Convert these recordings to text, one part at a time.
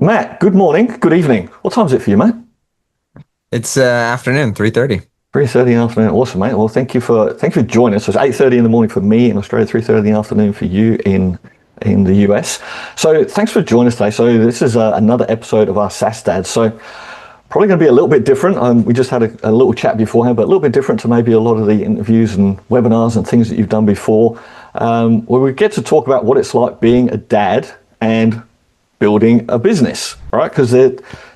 Matt, good morning, good evening. What time is it for you, Matt? It's afternoon, 3:30. 3:30 in the afternoon. Awesome, mate. Well, thank you for joining us. So it's 8:30 in the morning for me in Australia, 3:30 in the afternoon for you in the US. So thanks for joining us today. So this is another episode of our SaaS Dads. So probably going to be a little bit different. We just had a little chat beforehand, but a little bit different to maybe a lot of the interviews and webinars and things that you've done before, where we get to talk about what it's like being a dad and building a business, right? Because they're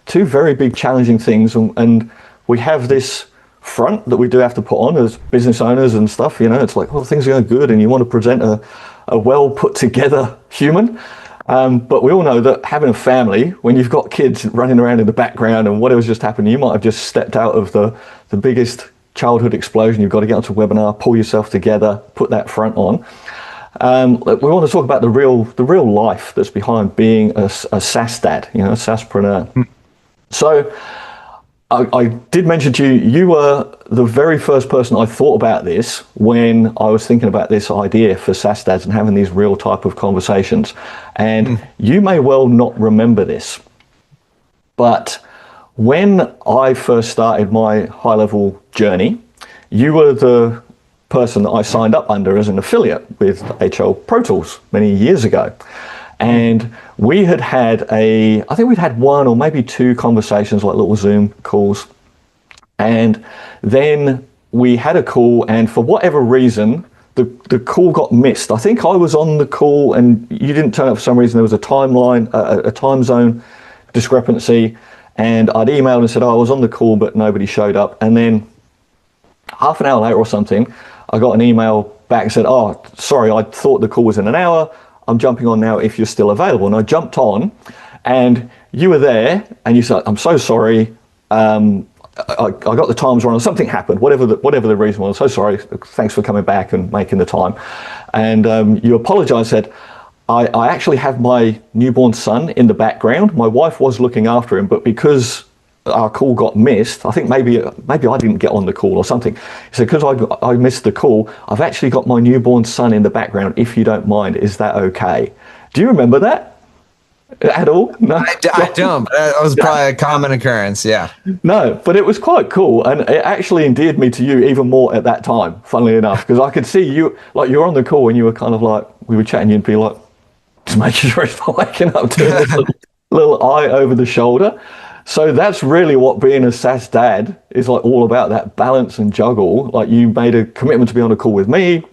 two very big challenging things, and we have this front that we do have to put on as business owners and stuff. It's like, well, things are going good and you want to present a well put together human. But we all know that having a family, when you've got kids running around in the background and whatever's just happened, you might have just stepped out of the biggest childhood explosion. You've got to get onto a webinar, pull yourself together, put that front on. We want to talk about the real life that's behind being a SaaS dad, a SaaSpreneur. So I did mention to you, you were the very first person I thought about this when I was thinking about this idea for SaaS dads and having these real type of conversations. And you may well not remember this, but when I first started my high level journey, you were the person that I signed up under as an affiliate with HL Pro Tools many years ago. And we had I think we'd had one or maybe two conversations, like little Zoom calls. And then we had a call, and for whatever reason, the call got missed. I think I was on the call and you didn't turn up for some reason. There was a timeline, a time zone discrepancy. And I'd emailed and said, I was on the call, but nobody showed up. And then half an hour later or something, I got an email back and said, oh, sorry, I thought the call was in an hour. I'm jumping on now if you're still available. And I jumped on and you were there and you said, I'm so sorry. I got the times wrong or something happened, whatever the reason was. So sorry. Thanks for coming back and making the time. And you apologized, said, I actually have my newborn son in the background. My wife was looking after him, but because our call got missed, I think maybe I didn't get on the call or something. He said, because I missed the call, I've actually got my newborn son in the background. If you don't mind, is that okay? Do you remember that at all? No, I don't. That was probably a common occurrence. Yeah. No, but it was quite cool, and it actually endeared me to you even more at that time. Funnily enough, because I could see you, like you're on the call and you were kind of like, we were chatting, you'd be like, just making sure he's not waking up, to this little eye over the shoulder. So that's really what being a SaaS dad is like, all about that balance and juggle. Like, you made a commitment to be on a call with me.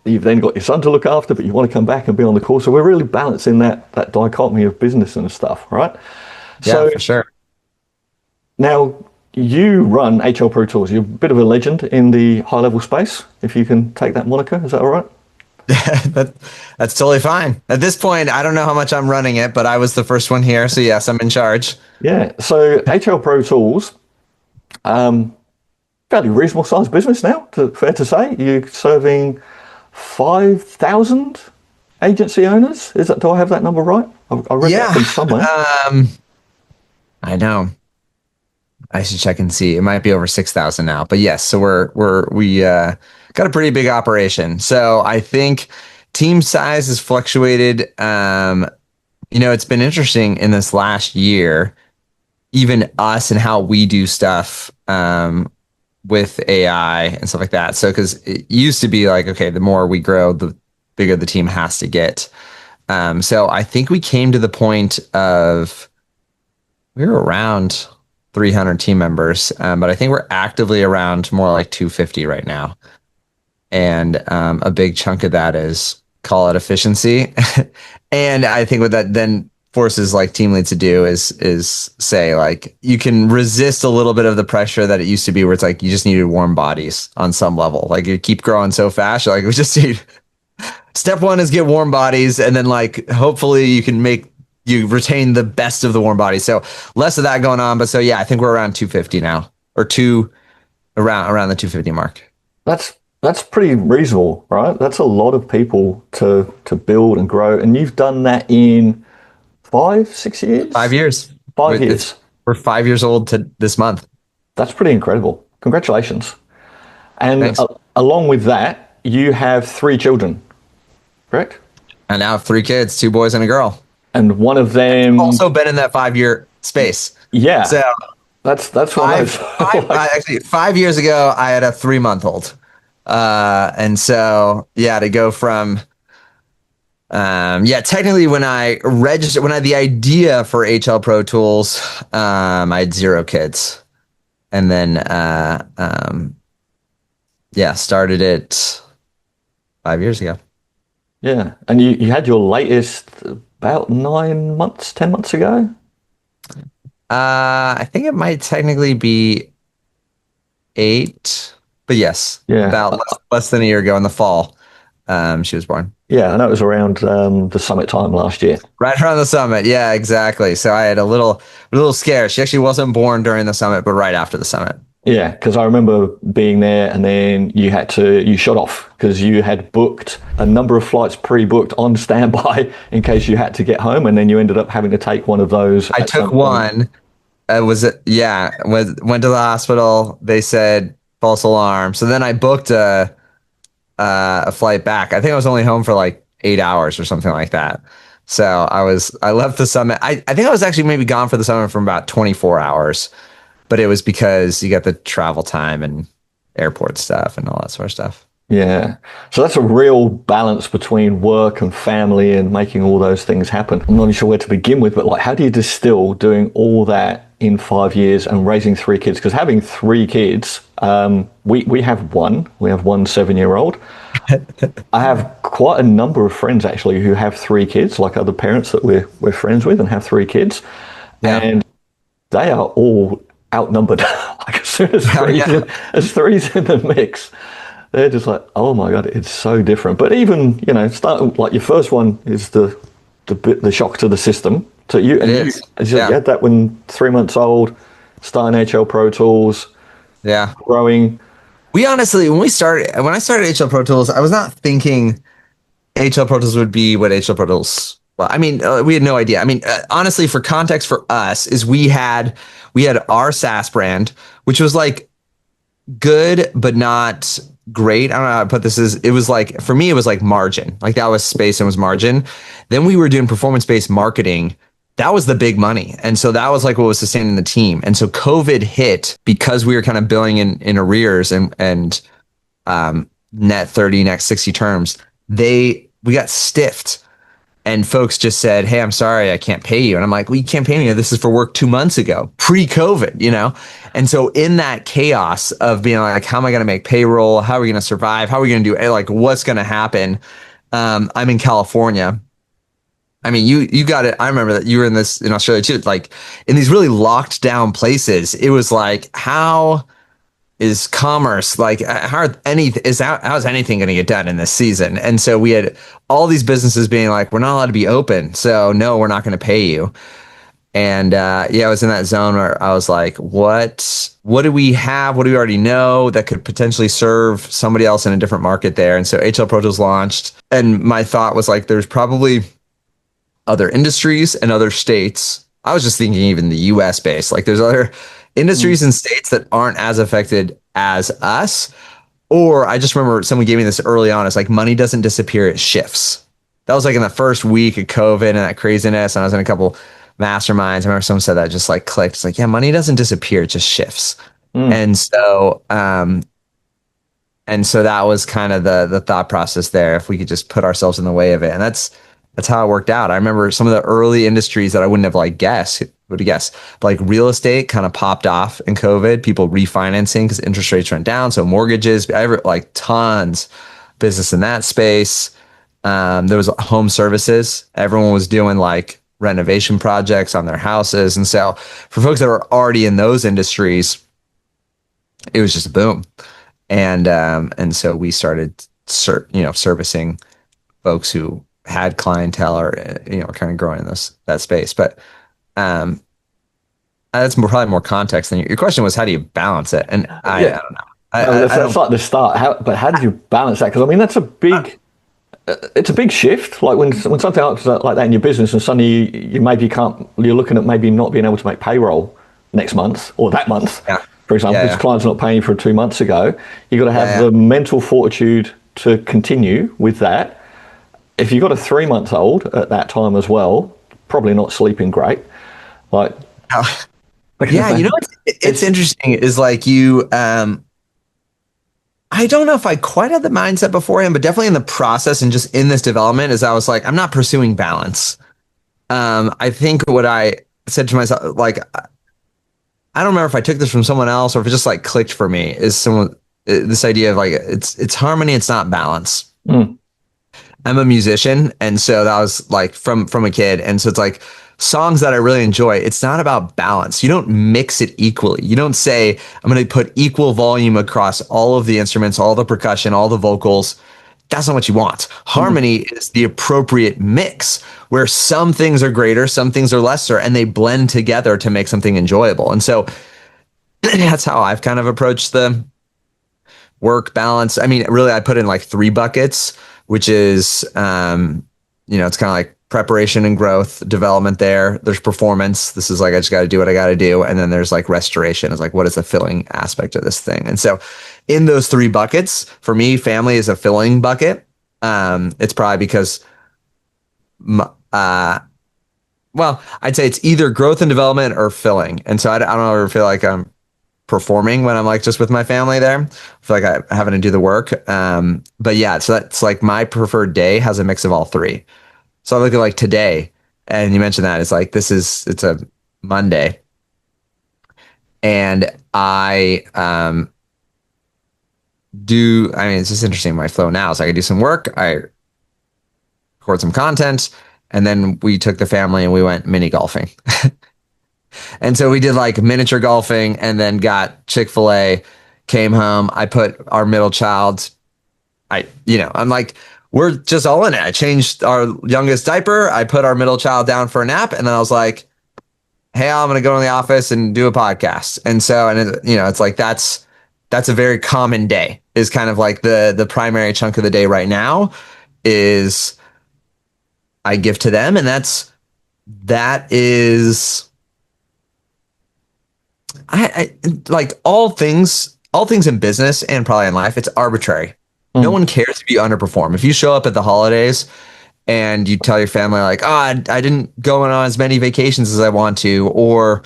You've then got your son to look after, but you want to come back and be on the call. So we're really balancing that dichotomy of business and stuff, right? Yeah, So for sure. now you run HL Pro Tools. You're a bit of a legend in the high level space, if you can take that moniker. Is that all right? That's totally fine. At this point, I don't know how much I'm running it, but I was the first one here. So yes, I'm in charge. Yeah. So HL Pro Tools, fairly reasonable sized business now, fair to say. You're serving 5,000 agency owners. Do I have that number right? I read that from somewhere. I know. I should check and see. It might be over 6,000 now, but yes. So we got a pretty big operation. So I think team size has fluctuated. It's been interesting in this last year, even us and how we do stuff with AI and stuff like that. So, because it used to be like, okay, the more we grow, the bigger the team has to get. So I think we came to the point of, we were around 300 team members, but I think we're actively around more like 250 right now. And a big chunk of that is, call it efficiency. And I think what that then forces like team leads to do is say, like, you can resist a little bit of the pressure that it used to be, where it's like you just needed warm bodies on some level. Like, you keep growing so fast, you're like, we just need step one is get warm bodies, and then like hopefully you retain the best of the warm bodies. So less of that going on. But so yeah, I think we're around 250 now, or around the 250 mark. That's pretty reasonable, right? That's a lot of people to build and grow, and you've done that in 6 years? 5 years. 5 years. We're 5 years old this month. That's pretty incredible. Congratulations. And Thanks. along with that, you have 3 children, correct? And now I have 3 kids, 2 boys and a girl. And one of them, Also been in that 5-year space. yeah, So that's one of those. actually 5 years ago, I had a 3-month-old. And so, yeah, to go from, technically when I registered, when I had the idea for HL Pro Tools, I had 0 kids. And then, started it 5 years ago. Yeah, and you had your latest about 9 months, 10 months ago. I think it might technically be 8, but yes, Yeah, about less than a year ago in the fall, she was born. yeah, I know it was around the summit time last year. Right around the summit. Yeah, exactly. So I had a little scare. She actually wasn't born during the summit, but right after the summit. Yeah, because I remember being there, and then you shot off because you had booked a number of flights pre-booked on standby in case you had to get home, and then you ended up having to take one of those. I took one. Went to the hospital. They said false alarm. So then I booked a flight back. I think I was only home for like 8 hours or something like that. So I left the summit. I think I was actually maybe gone for the summit for about 24 hours, but it was because you got the travel time and airport stuff and all that sort of stuff. Yeah. So that's a real balance between work and family and making all those things happen. I'm not even sure where to begin with, but like, how do you distill doing all that in 5 years and raising 3 kids? Because having 3 kids, we have one 7-year-old. I have quite a number of friends actually who have 3 kids, like other parents that we're friends with and have 3 kids. Yeah. And they are all outnumbered. Like as soon as three's in the mix, they're just like, oh my God, it's so different. But even, start like your first one is the shock to the system. So you had that when 3 months old, starting HL Pro Tools, growing. We honestly, when I started HL Pro Tools, I was not thinking HL Pro Tools would be what HL Pro Tools. Well, I mean, we had no idea. I mean, honestly, for context for us, is we had our SaaS brand, which was like good but not great. I don't know how to put this. It was like, for me, it was like margin. Like that was space and was margin. Then we were doing performance-based marketing. That was the big money. And so that was like what was sustaining the team. And so COVID hit because we were kind of billing in arrears and net 30, net 60 terms. We got stiffed. And folks just said, hey, I'm sorry, I can't pay you. And I'm like, well, you can't pay me. This is for work 2 months ago, pre-COVID, And so in that chaos of being like, how am I going to make payroll? How are we going to survive? How are we going to do, like, what's going to happen? I'm in California. I mean, you got it. I remember that you were in Australia too, like in these really locked down places. It was like, how is commerce, like how's anything going to get done in this season? And so we had all these businesses being like, we're not allowed to be open, so no, we're not going to pay you. And I was in that zone where I was like, what do we have, what do we already know that could potentially serve somebody else in a different market there? And so HL Pro Tools launched, and my thought was like, there's probably other industries and other states. I was just thinking even the US based, like there's other industries and states that aren't as affected as us. Or I just remember someone gave me this early on. It's like, money doesn't disappear, it shifts. That was like in the first week of COVID and that craziness. And I was in a couple masterminds. I remember someone said that, just like clicked. It's like, yeah, money doesn't disappear, it just shifts. And so that was kind of the thought process there. If we could just put ourselves in the way of it. And that's how it worked out. I remember some of the early industries that I wouldn't have guessed, like real estate kind of popped off in COVID, people refinancing because interest rates went down. So mortgages, like tons business in that space. There was home services. Everyone was doing like renovation projects on their houses. And so for folks that were already in those industries, it was just a boom. And so we started, servicing folks who had clientele or, kind of growing in that space. But that's probably more context than your question was, how do you balance it? And I don't know. That's like the start. How did you balance that? Because I mean, that's it's a big shift. Like when something like that in your business, and suddenly you maybe you're looking at maybe not being able to make payroll next month or that month, for example, because client's not paying you for 2 months ago. You've got to have the mental fortitude to continue with that. If you've got a 3-month-old at that time as well, probably not sleeping great. Like, Yeah, you know it's interesting is like I don't know if I quite had the mindset beforehand, but definitely in the process and just in this development is I was like, I'm not pursuing balance. I think what I said to myself, like, I don't remember if I took this from someone else or if it just like clicked for me is this idea of like, it's harmony. It's not balance. Mm. I'm a musician. And so that was like from a kid. And so it's like songs that I really enjoy. It's not about balance. You don't mix it equally. You don't say, I'm going to put equal volume across all of the instruments, all the percussion, all the vocals. That's not what you want. Harmony is the appropriate mix where some things are greater, some things are lesser, and they blend together to make something enjoyable. And so that's how I've kind of approached the work balance. I mean, really, I put in like 3 buckets, which is, it's kind of like preparation and growth, development there. There's performance. This is like, I just got to do what I got to do. And then there's like restoration. It's like, what is the filling aspect of this thing? And so in those 3 buckets, for me, family is a filling bucket. It's probably because, well, I'd say it's either growth and development or filling. And so I don't ever feel like I'm performing when I'm like just with my family there. I feel like I having to do the work. But yeah, so that's like my preferred day has a mix of all 3. So I look at like today, and you mentioned that it's like it's a Monday, and I it's just interesting. My flow now is I can do some work, I record some content, and then we took the family and we went mini golfing. And so we did like miniature golfing and then got Chick-fil-A, came home. I put our middle child, I'm like, we're just all in it. I changed our youngest diaper. I put our middle child down for a nap. And then I was like, hey, I'm going to go to the office and do a podcast. And so, it's like, that's a very common day is kind of like the primary chunk of the day right now is I give to them. And that is, I like all things in business and probably in life, it's arbitrary. No one cares if you underperform. If you show up at the holidays and you tell your family like, oh, I didn't go on as many vacations as I want to, or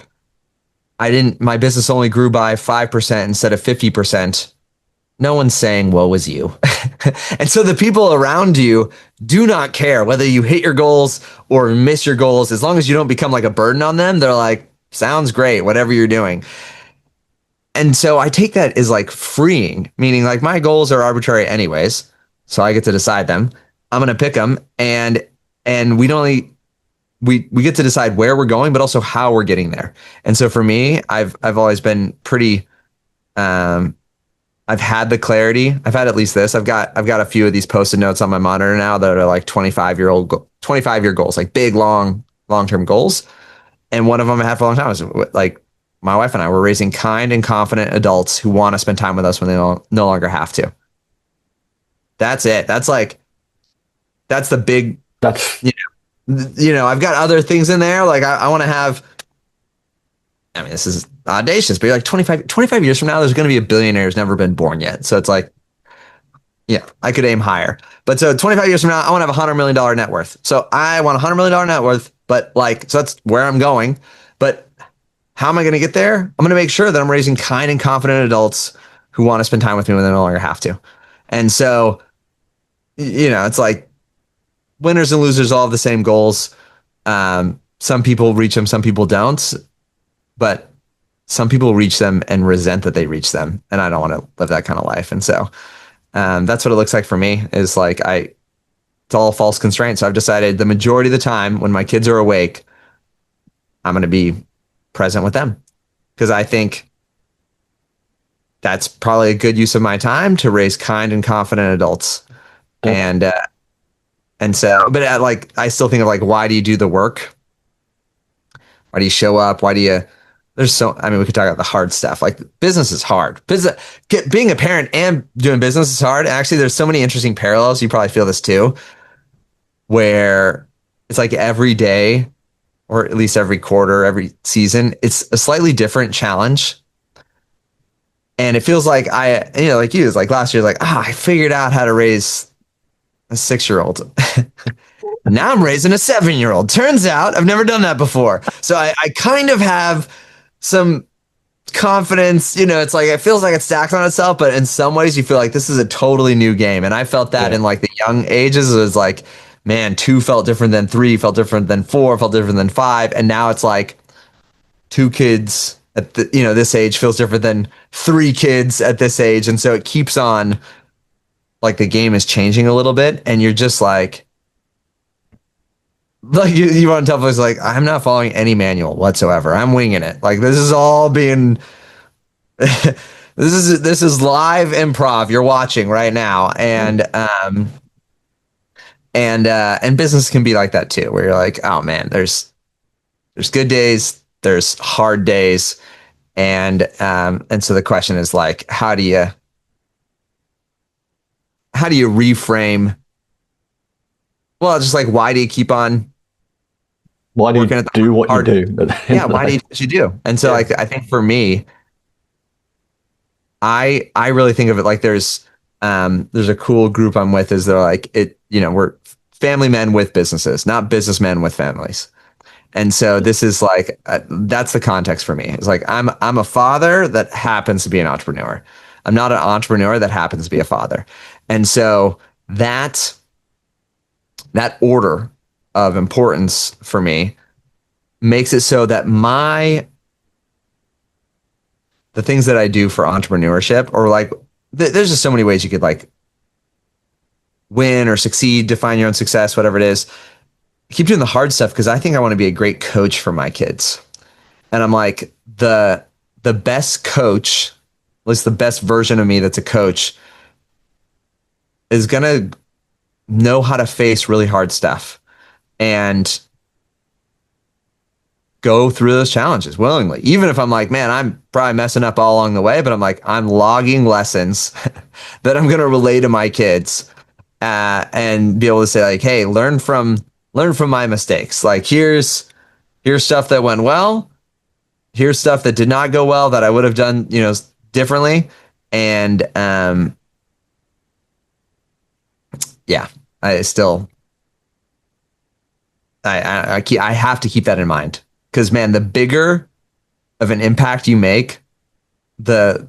my business only grew by 5% instead of 50%. No one's saying, woe is you. And so the people around you do not care whether you hit your goals or miss your goals. As long as you don't become like a burden on them, they're like, sounds great, whatever you're doing. And so I take that as like freeing, meaning like my goals are arbitrary anyways. So I get to decide them. I'm going to pick them. And we don't only, we get to decide where we're going, but also how we're getting there. And so for me, I've always been pretty, I've had the clarity. I've had at least this. I've got a few of these Post-it notes on my monitor now that are like 25-year goals, like big, long-term goals. And one of them I had for a long time was like my wife and I were raising kind and confident adults who want to spend time with us when they no longer have to. That's it. That's the big, I've got other things in there. Like I want to have, this is audacious, but like 25 years from now, there's going to be a billionaire who's never been born yet. So it's like, yeah, I could aim higher. But so 25 years from now, I want to have $100 million net worth. So I want $100 million net worth, but so that's where I'm going. But how am I going to get there? I'm going to make sure that I'm raising kind and confident adults who want to spend time with me when they no longer have to. And so, it's like winners and losers all have the same goals. Some people reach them, some people don't. But some people reach them and resent that they reach them. And I don't want to live that kind of life. And so that's what it looks like for me is like it's all false constraints. So I've decided the majority of the time when my kids are awake, I'm going to be present with them because I think that's probably a good use of my time to raise kind and confident adults. And so, but I still think of like, why do you do the work? Why do you show up? We could talk about the hard stuff. Like business is hard. Being a parent and doing business is hard. Actually, there's so many interesting parallels. You probably feel this too, where it's like every day, or at least every quarter, every season, it's a slightly different challenge. And it feels like like you, it's like last year, like, I figured out how to raise a 6-year-old. Now I'm raising a 7-year-old. Turns out I've never done that before. So I kind of have some confidence. It's like it feels like it stacks on itself, but in some ways you feel like this is a totally new game. And I felt that in like the young ages. It was like, man, 2 felt different than 3, felt different than 4, felt different than 5. And now it's like 2 kids at this age feels different than 3 kids at this age. And so it keeps on, like the game is changing a little bit, and you're just like you want to tell folks like, I'm not following any manual whatsoever. I'm winging it. Like this is all being this is live improv you're watching right now. And business can be like that too, where you're like, oh man, there's good days, there's hard days. And so the question is like, how do you reframe? Well, just like, why do you keep on? Why do you do what you do? Yeah, why do you do what you do? And so, like, I think for me, I really think of it like there's a cool group I'm with. Is they're like we're family men with businesses, not businessmen with families. And so this is like that's the context for me. It's like I'm a father that happens to be an entrepreneur. I'm not an entrepreneur that happens to be a father. And so that order of importance for me makes it so that the things that I do for entrepreneurship, or like there's just so many ways you could like win or succeed, define your own success, whatever it is. I keep doing the hard stuff because I think I want to be a great coach for my kids. And I'm like, the best coach, at least the best version of me that's a coach, is going to know how to face really hard stuff and go through those challenges willingly. Even if I'm like, man, I'm probably messing up all along the way, but I'm like, I'm logging lessons that I'm going to relay to my kids and be able to say like, hey, learn from my mistakes. Like here's stuff that went well. Here's stuff that did not go well that I would have done, differently. And yeah, I have to keep that in mind, because man, the bigger of an impact you make, the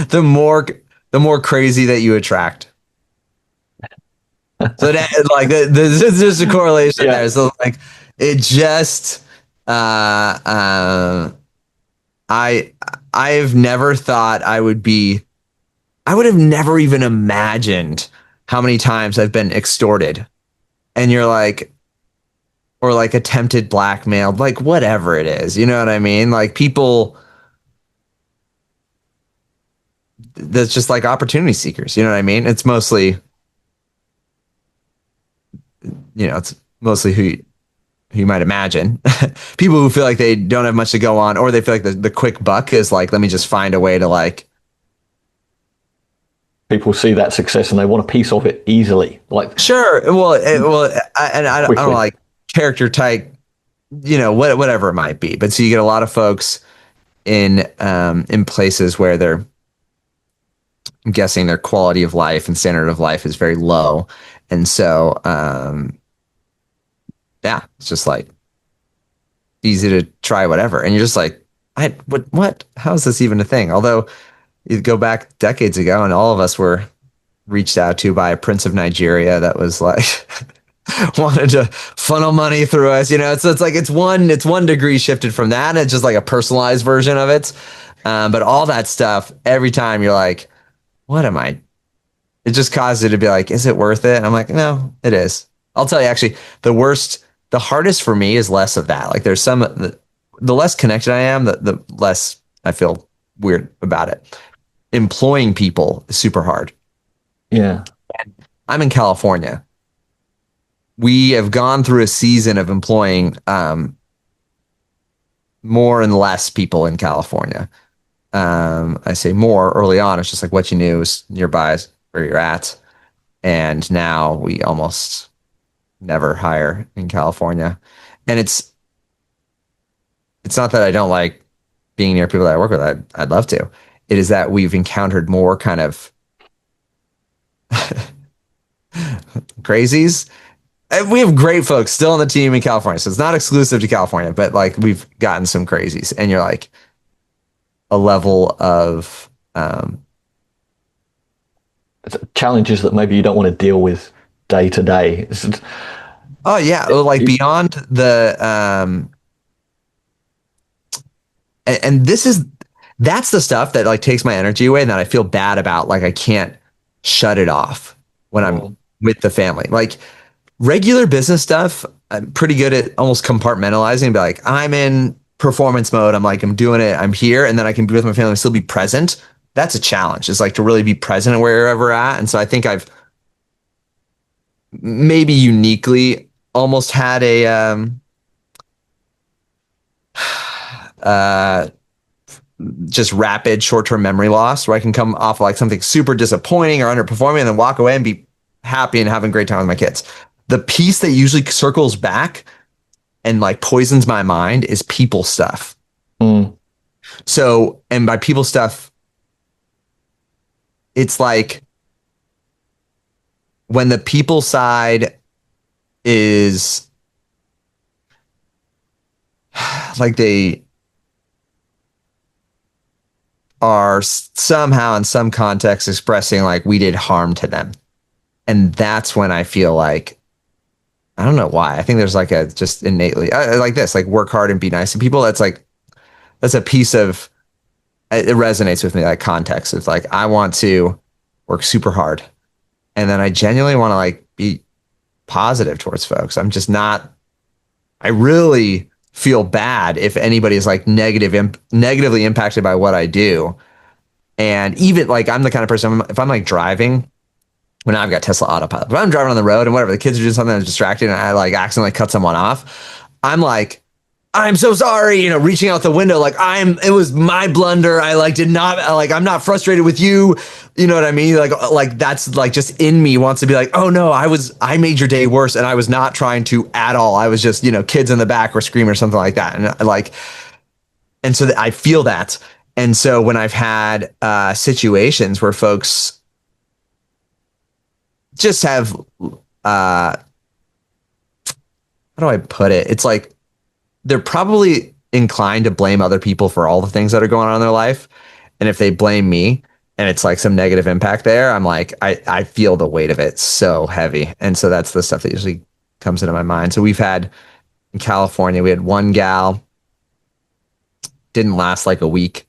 the more crazy that you attract. So that like there's just a correlation there. So like it just I've never thought I would have never even imagined how many times I've been extorted, and you're like, or like attempted blackmailed, like whatever it is, you know what I mean? Like people that's just like opportunity seekers, you know what I mean? It's mostly, it's mostly who you might imagine. People who feel like they don't have much to go on, or they feel like the quick buck is like, let me just find a way to like. People see that success and they want a piece of it easily. Like sure, I don't like character type, whatever it might be. But so you get a lot of folks in places where I'm guessing their quality of life and standard of life is very low, and so it's just like easy to try whatever, and you're just like, what? How is this even a thing? Although you go back decades ago, and all of us were reached out to by a prince of Nigeria that was like wanted to funnel money through us, So it's like it's one degree shifted from that, and it's just like a personalized version of it. But all that stuff, every time you're like, what am I? It just caused you to be like, is it worth it? And I'm like, no, it is. I'll tell you, actually, the hardest for me is less of that. Like there's the less connected I am, the less I feel weird about it. Employing people is super hard. Yeah. And I'm in California. We have gone through a season of employing more and less people in California. I say more early on. It's just like what you knew is nearby is where you're at. And now we almost never hire in California. And it's not that I don't like being near people that I work with. I'd love to. It is that we've encountered more kind of Crazies. And we have great folks still on the team in California. So it's not exclusive to California, but like we've gotten some crazies. And you're like a level of Challenges that maybe you don't want to deal with day to day. oh yeah, like beyond the and that's the stuff that like takes my energy away and that I feel bad about. Like I can't shut it off when I'm with the family. Like regular business stuff, I'm pretty good at almost compartmentalizing and be like, I'm in performance mode. I'm doing it. I'm here. And then I can be with my family and still be present. That's a challenge. It's like to really be present wherever at. And so I think I've maybe uniquely almost had a, just rapid short-term memory loss where I can come off like something super disappointing or underperforming and then walk away and be happy and having a great time with my kids. The piece that usually circles back and like poisons my mind is people stuff. So, and by people stuff, it's like when the people side is like they are somehow in some context expressing like we did harm to them. And that's when I feel like, I don't know why. I think there's like a just innately like this, like work hard and be nice to people. That's a piece of, it resonates with me, like context. It's like, I want to work super hard. And then I genuinely want to like be positive towards folks. I'm just not, I really feel bad if anybody is like negatively impacted by what I do. And even like, I'm the kind of person, if I'm like driving, when I've got Tesla autopilot, if I'm driving on the road and whatever, the kids are doing something that's distracting and I like accidentally cut someone off, I'm like, I'm so sorry, reaching out the window, like it was my blunder. I like did not like, I'm not frustrated with you. You know what I mean? Like that's like just in me wants to be like, oh no, I made your day worse. And I was not trying to at all. I was just, kids in the back were screaming or something like that. And so I feel that. And so when I've had situations where folks just have, how do I put it? It's like, they're probably inclined to blame other people for all the things that are going on in their life. And if they blame me and it's like some negative impact there, I'm like, I feel the weight of it so heavy. And so that's the stuff that usually comes into my mind. So we've had in California, we had one gal, didn't last like a week.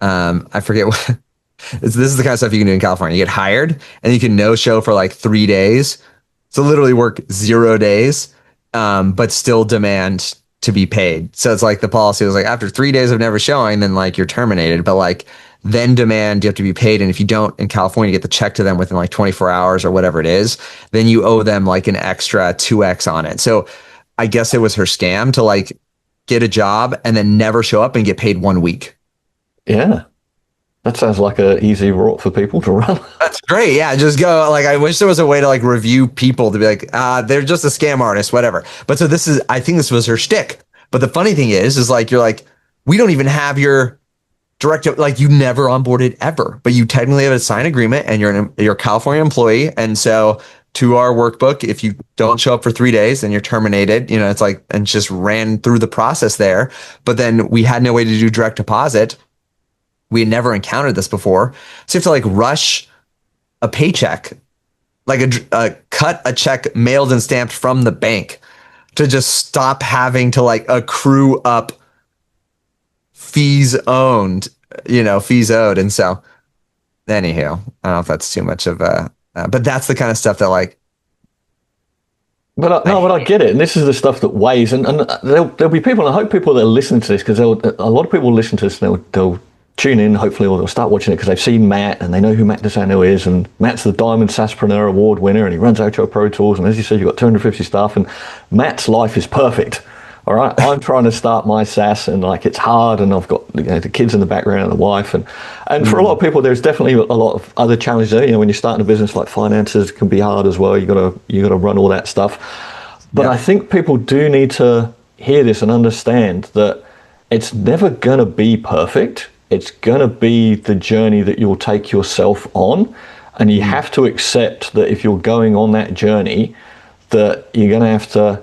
I forget what, this is the kind of stuff you can do in California. You get hired and you can no show for like 3 days. So literally work 0 days, but still demand to be paid. So it's like the policy was like after 3 days of never showing, then like you're terminated, but like then demand you have to be paid. And if you don't in California, you get the check to them within like 24 hours or whatever it is, then you owe them like an extra 2x on it. So I guess it was her scam to like get a job and then never show up and get paid 1 week. Yeah. That sounds like an easy route for people to run. That's great. Yeah. Just go. Like, I wish there was a way to like review people to be like, they're just a scam artist, whatever. But so I think this was her shtick. But the funny thing is like, you're like, we don't even have your direct, like you never onboarded ever, but you technically have a signed agreement and you're a California employee. And so to our workbook, if you don't show up for 3 days, then you're terminated, it's like, and just ran through the process there. But then we had no way to do direct deposit. We had never encountered this before. So you have to like rush a paycheck, like cut a check mailed and stamped from the bank to just stop having to like accrue up fees owed. And so anywho, I don't know if that's too much of but that's the kind of stuff that like, But I get it. And this is the stuff that weighs. And there'll be people, and I hope people that are listening to this, because a lot of people listen to this and they'll tune in, hopefully, or they'll start watching it because they've seen Matt and they know who Matt DeSanto is. And Matt's the Diamond SaaSpreneur Award winner and he runs Outro Pro Tools. And as you said, you've got 250 staff and Matt's life is perfect. All right. I'm trying to start my SaaS and like it's hard and I've got the kids in the background and the wife. And for a lot of people, there's definitely a lot of other challenges there. When you're starting a business, like finances can be hard as well. You gotta run all that stuff. But I think people do need to hear this and understand that it's never gonna be perfect. It's going to be the journey that you'll take yourself on. And you have to accept that if you're going on that journey, that you're going to have to,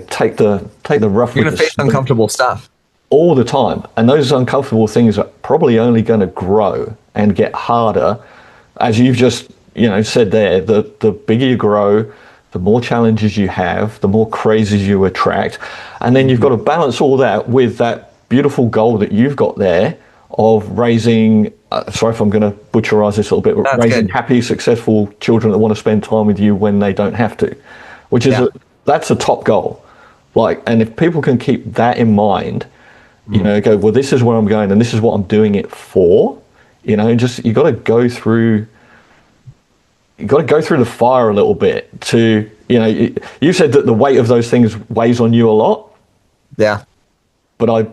take the rough You're with gonna the face smooth uncomfortable stuff. all the time. And those uncomfortable things are probably only going to grow and get harder. As you've just, said there, the bigger you grow, the more challenges you have, the more crazes you attract. And then you've got to balance all that with that beautiful goal that you've got there of raising, sorry if I'm going to butcherize this a little bit, but That's raising good. happy, successful children that want to spend time with you when they don't have to, which is Yeah. that's a top goal. Like, and if people can keep that in mind, go, well, this is where I'm going and this is what I'm doing it for, just, you got to go through the fire a little bit to, you said that the weight of those things weighs on you a lot, Yeah. but I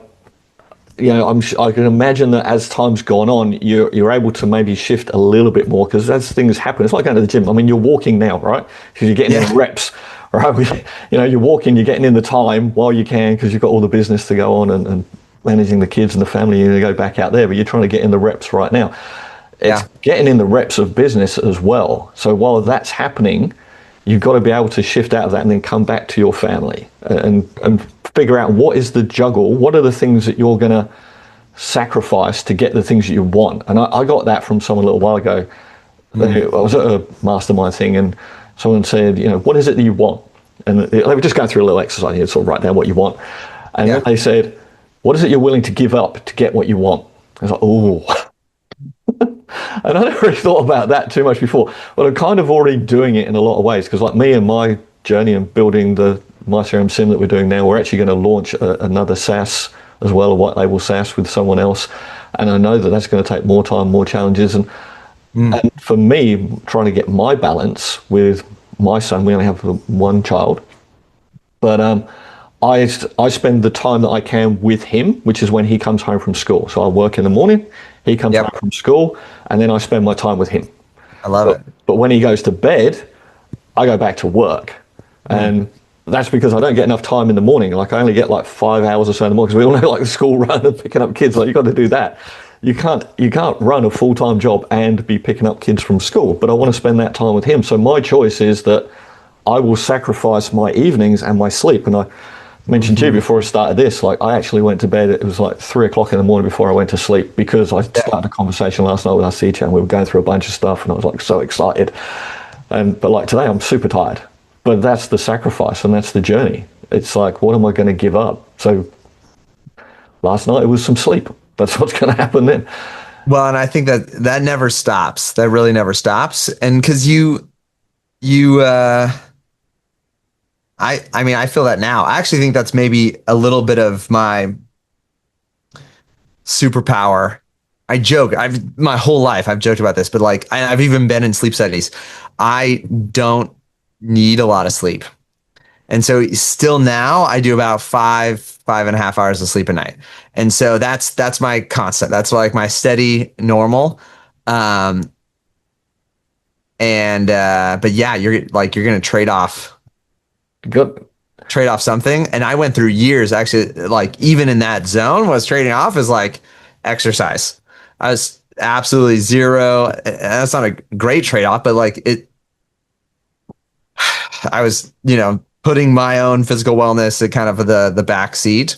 can imagine that as time's gone on, you're able to maybe shift a little bit more because as things happen, it's like going to the gym. I mean, you're walking now, right? Because you're getting in the reps, right? You're walking, you're getting in the time while you can because you've got all the business to go on and managing the kids and the family. You go back out there, but you're trying to get in the reps right now. It's getting in the reps of business as well. So while that's happening, you've got to be able to shift out of that and then come back to your family and figure out what is the juggle, what are the things that you're going to sacrifice to get the things that you want. And I got that from someone a little while ago. I was at a mastermind thing and someone said, what is it that you want? And they were just going through a little exercise. You sort of write down what you want. And then they said, what is it you're willing to give up to get what you want? I was like, oh. And I never really thought about that too much before, but I'm kind of already doing it in a lot of ways because like me and my journey and building the MyCRM sim that we're doing now, we're actually going to launch another SaaS as well, a white label SaaS with someone else. And I know that that's going to take more time, more challenges. And for me, trying to get my balance with my son, we only have one child, but I spend the time that I can with him, which is when he comes home from school. So I work in the morning, he comes home from school, and then I spend my time with him. I love it. But when he goes to bed, I go back to work. And that's because I don't get enough time in the morning. Like I only get like 5 hours or so in the morning because we all know like the school run and picking up kids. Like you got to do that. You can't run a full-time job and be picking up kids from school. But I want to spend that time with him. So my choice is that I will sacrifice my evenings and my sleep. And I mentioned to you before I started this, like I actually went to bed, it was like 3 o'clock in the morning before I went to sleep because I started a conversation last night with our CTO and we were going through a bunch of stuff and I was like so excited. But like today I'm super tired, but that's the sacrifice and that's the journey. It's like, what am I going to give up? So last night it was some sleep. That's what's going to happen then. Well, and I think that never stops. That really never stops. And because I mean, I feel that now. I actually think that's maybe a little bit of my superpower. I joke. My whole life I've joked about this, but like I've even been in sleep studies. I don't need a lot of sleep. And so still now I do about 5.5 hours of sleep a night. And so that's my constant. That's like my steady normal. But yeah, you're going to trade off something. And I went through years actually, like even in that zone, was trading off is like exercise. I was absolutely zero. That's not a great trade-off, but like I was, putting my own physical wellness at kind of the back seat.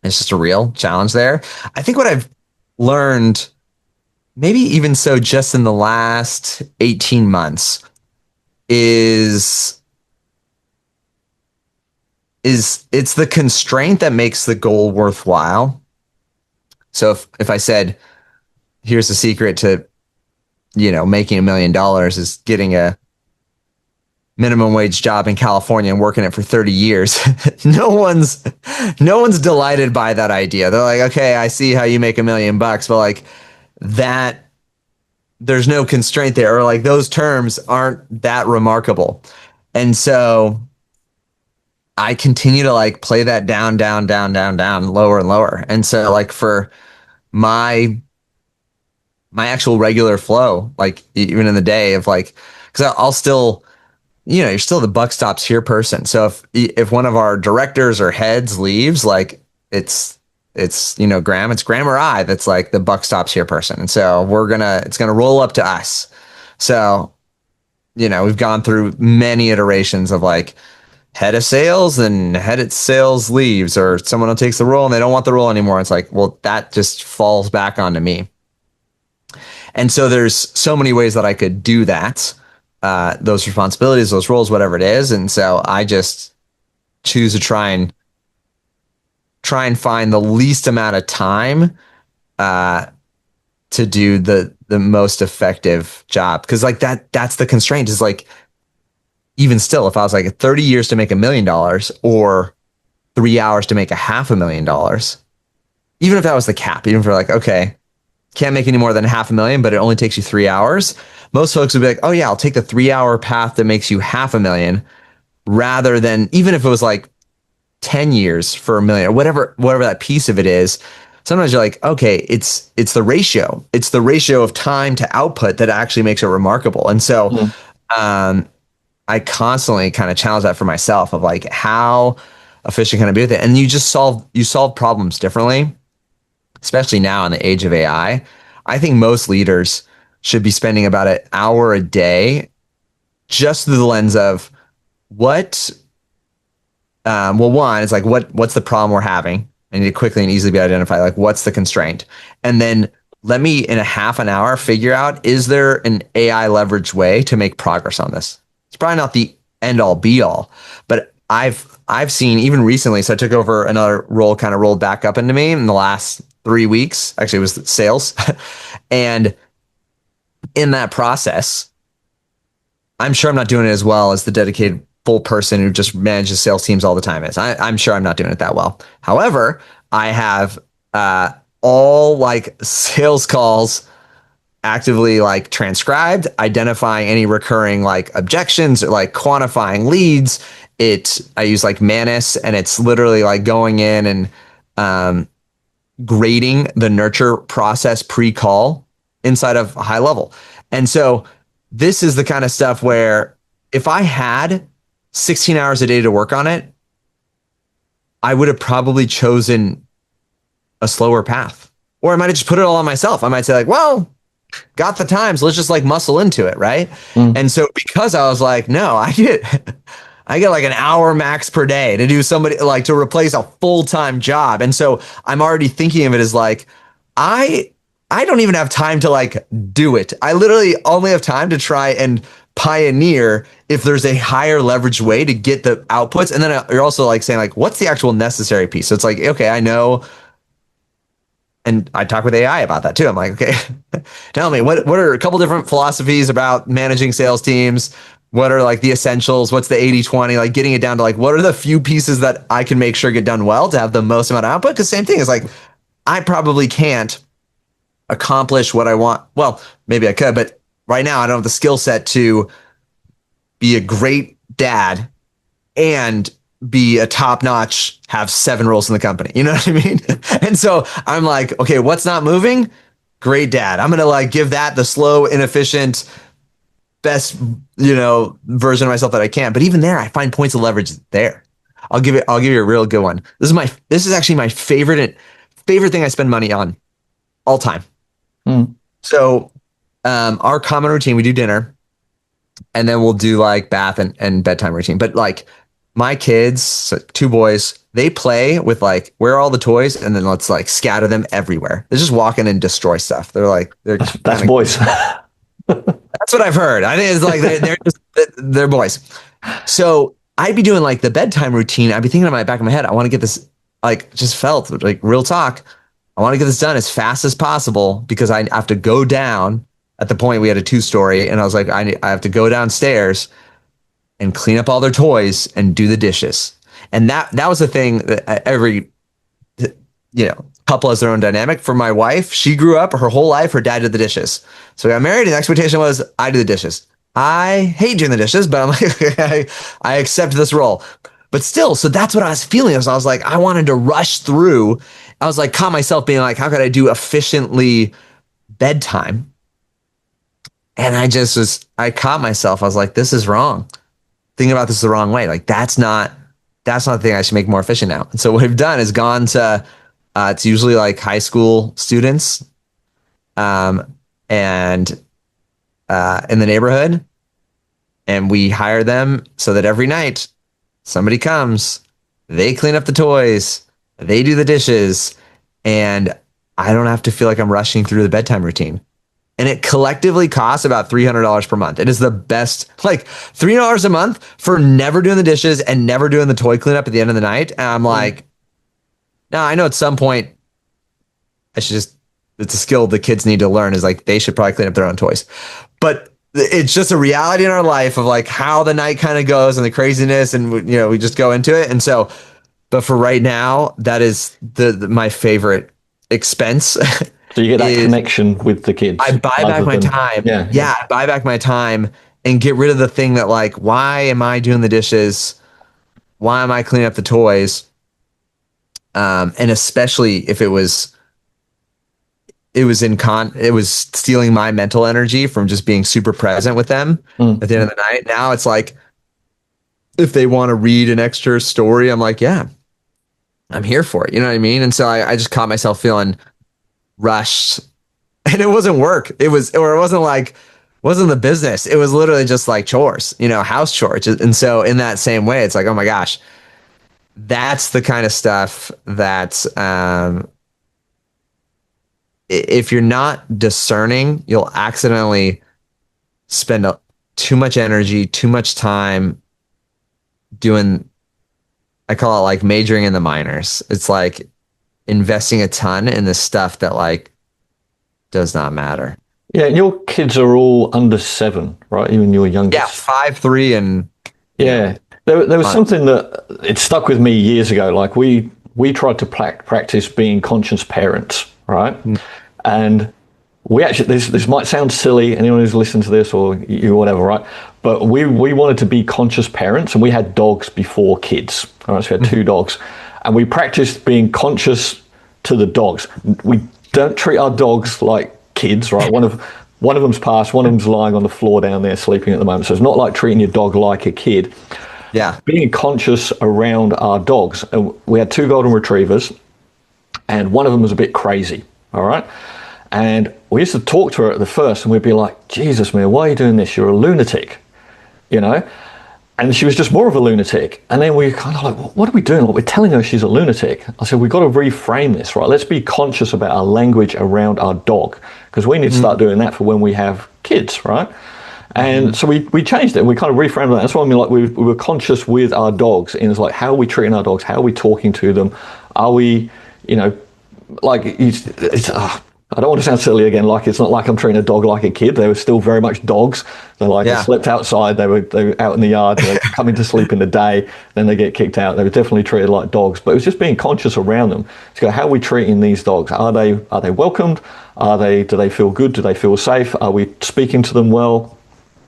It's just a real challenge there. I think what I've learned, maybe even so just in the last 18 months, is it's the constraint that makes the goal worthwhile. So if I said, here's the secret to, making $1 million is getting a minimum wage job in California and working it for 30 years. no one's delighted by that idea. They're like, okay, I see how you make $1 million, but like that, there's no constraint there, or like those terms aren't that remarkable. And so I continue to like play that down, lower and lower. And so like for my actual regular flow, like even in the day of like, because I'll still, you're still the buck stops here person. So if one of our directors or heads leaves, like it's it's, Graham, it's Graham or I that's like the buck stops here person. And so it's going to roll up to us. So, we've gone through many iterations of like head of sales and head of sales leaves, or someone who takes the role and they don't want the role anymore. It's like, well, that just falls back onto me. And so there's so many ways that I could do that, those responsibilities, those roles, whatever it is. And so I just choose to try and find the least amount of time to do the most effective job. Because like that's the constraint, is like, even still, if I was like 30 years to make $1 million or 3 hours to make $500,000, even if that was the cap, even if we're like, okay, can't make any more than $500,000, but it only takes you 3 hours, most folks would be like, oh yeah, I'll take the 3 hour path that makes you $500,000, rather than, even if it was like 10 years for $1 million, or whatever that piece of it is. Sometimes you're like, okay, it's the ratio. It's the ratio of time to output that actually makes it remarkable. And so, I constantly kind of challenge that for myself of like, how efficient can I be with it? And you solve problems differently, especially now in the age of AI. I think most leaders should be spending about an hour a day just through the lens of one is like, what's the problem we're having? I need to quickly and easily be identified, like, what's the constraint? And then let me, in a half an hour, figure out, is there an AI leveraged way to make progress on this? It's probably not the end all be all, but I've seen even recently. So I took over another role, kind of rolled back up into me in the last 3 weeks. Actually, it was sales. And in that process, I'm sure I'm not doing it as well as the dedicated full person who just manages sales teams all the time is. I'm sure I'm not doing it that well. However, I have all like sales calls actively like transcribed, identifying any recurring like objections, or like quantifying leads. I use like Manus, and it's literally like going in and grading the nurture process pre-call inside of high level. And so this is the kind of stuff where if I had 16 hours a day to work on it, I would have probably chosen a slower path, or I might have just put it all on myself. I might say like, well, got the time, so let's just like muscle into it, right? And so because I was like, no, I get like an hour max per day to do somebody, like, to replace a full-time job. And so I'm already thinking of it as like, I don't even have time to like do it. I literally only have time to try and pioneer if there's a higher leveraged way to get the outputs. And then you're also like saying like, what's the actual necessary piece? So it's like, okay, I know. And I talk with AI about that too. I'm like, okay, tell me what are a couple different philosophies about managing sales teams? What are like the essentials? What's the 80-20? Like getting it down to like, what are the few pieces that I can make sure get done well to have the most amount of output? Because same thing is like, I probably can't accomplish what I want. Well, maybe I could, but right now I don't have the skill set to be a great dad and be a top-notch, have 7 roles in the company. You know what I mean? And so I'm like, okay, what's not moving? Great dad. I'm going to like give that the slow, inefficient, best, version of myself that I can. But even there, I find points of leverage there. I'll give you a real good one. This is actually my favorite thing I spend money on all time. So our common routine, we do dinner, and then we'll do like bath and bedtime routine. But like my kids, so 2 boys, they play with like, where are all the toys? And then let's like scatter them everywhere. They just walk in and destroy stuff. That's boys. That's what I've heard. I think it's like they're boys. So I'd be doing like the bedtime routine. I'd be thinking in my back of my head, I want to get this, like, just felt like real talk. I want to get this done as fast as possible because I have to go down. At the point we had a 2-story, and I was like, I have to go downstairs and clean up all their toys and do the dishes. And that was the thing that every couple has their own dynamic. For my wife, she grew up her whole life, her dad did the dishes. So we got married, and the expectation was I do the dishes. I hate doing the dishes, but I'm like, I accept this role. But still, so that's what I was feeling. I was like, I wanted to rush through. I was like, caught myself being like, how could I do efficiently bedtime? And I caught myself. I was like, this is wrong. Thinking about this the wrong way. Like, that's not the thing I should make more efficient now. And so what I've done is gone to It's usually like high school students, and in the neighborhood, and we hire them so that every night somebody comes, they clean up the toys, they do the dishes, and I don't have to feel like I'm rushing through the bedtime routine. And it collectively costs about $300 per month. It is the best, like $300 a month for never doing the dishes and never doing the toy cleanup at the end of the night. And I'm like, now I know at some point it's a skill the kids need to learn, is like they should probably clean up their own toys. But it's just a reality in our life of like how the night kind of goes and the craziness, and we just go into it. And so, but for right now, that is my favorite expense. So you get that connection with the kids. I buy back my time. Yeah, I buy back my time and get rid of the thing that, like, why am I doing the dishes? Why am I cleaning up the toys? And especially if it was stealing my mental energy from just being super present with them at the end of the night. Now it's like, if they want to read an extra story, I'm like, yeah, I'm here for it. You know what I mean? And so I just caught myself feeling rushed, and it wasn't work. It wasn't the business. It was literally just like chores, house chores. And so in that same way, it's like, oh my gosh, that's the kind of stuff that, if you're not discerning, you'll accidentally spend too much energy, too much time doing, I call it like majoring in the minors. It's like investing a ton in the stuff that like does not matter. Yeah, and your kids are all under 7, right? Even your youngest. Yeah, 5, 3, and yeah. There was something that it stuck with me years ago. Like we tried to practice being conscious parents, right? And we actually, this might sound silly, anyone who's listened to this or you, whatever, right? But we wanted to be conscious parents, and we had dogs before kids. All right, so we had 2 dogs, and we practiced being conscious to the dogs. We don't treat our dogs like kids, right? One of them's passed, one of them's lying on the floor down there sleeping at the moment. So it's not like treating your dog like a kid. Yeah. Being conscious around our dogs. And we had 2 golden retrievers, and one of them was a bit crazy. All right. And we used to talk to her at the first, and we'd be like, Jesus, man, why are you doing this? You're a lunatic, And she was just more of a lunatic. And then we kind of like, what are we doing? Like, we're telling her she's a lunatic. I said, we've got to reframe this, right? Let's be conscious about our language around our dog, because we need to start doing that for when we have kids, right? And so we changed it. We kind of reframed that. That's what I mean. Like we were conscious with our dogs, and it's like, how are we treating our dogs? How are we talking to them? Are we, like I don't want to sound silly again. Like, it's not like I'm treating a dog like a kid. They were still very much dogs. They slept outside. They were out in the yard. They come in to sleep in the day. Then they get kicked out. They were definitely treated like dogs. But it was just being conscious around them. To go, how are we treating these dogs? Are they welcomed? Do they feel good? Do they feel safe? Are we speaking to them well?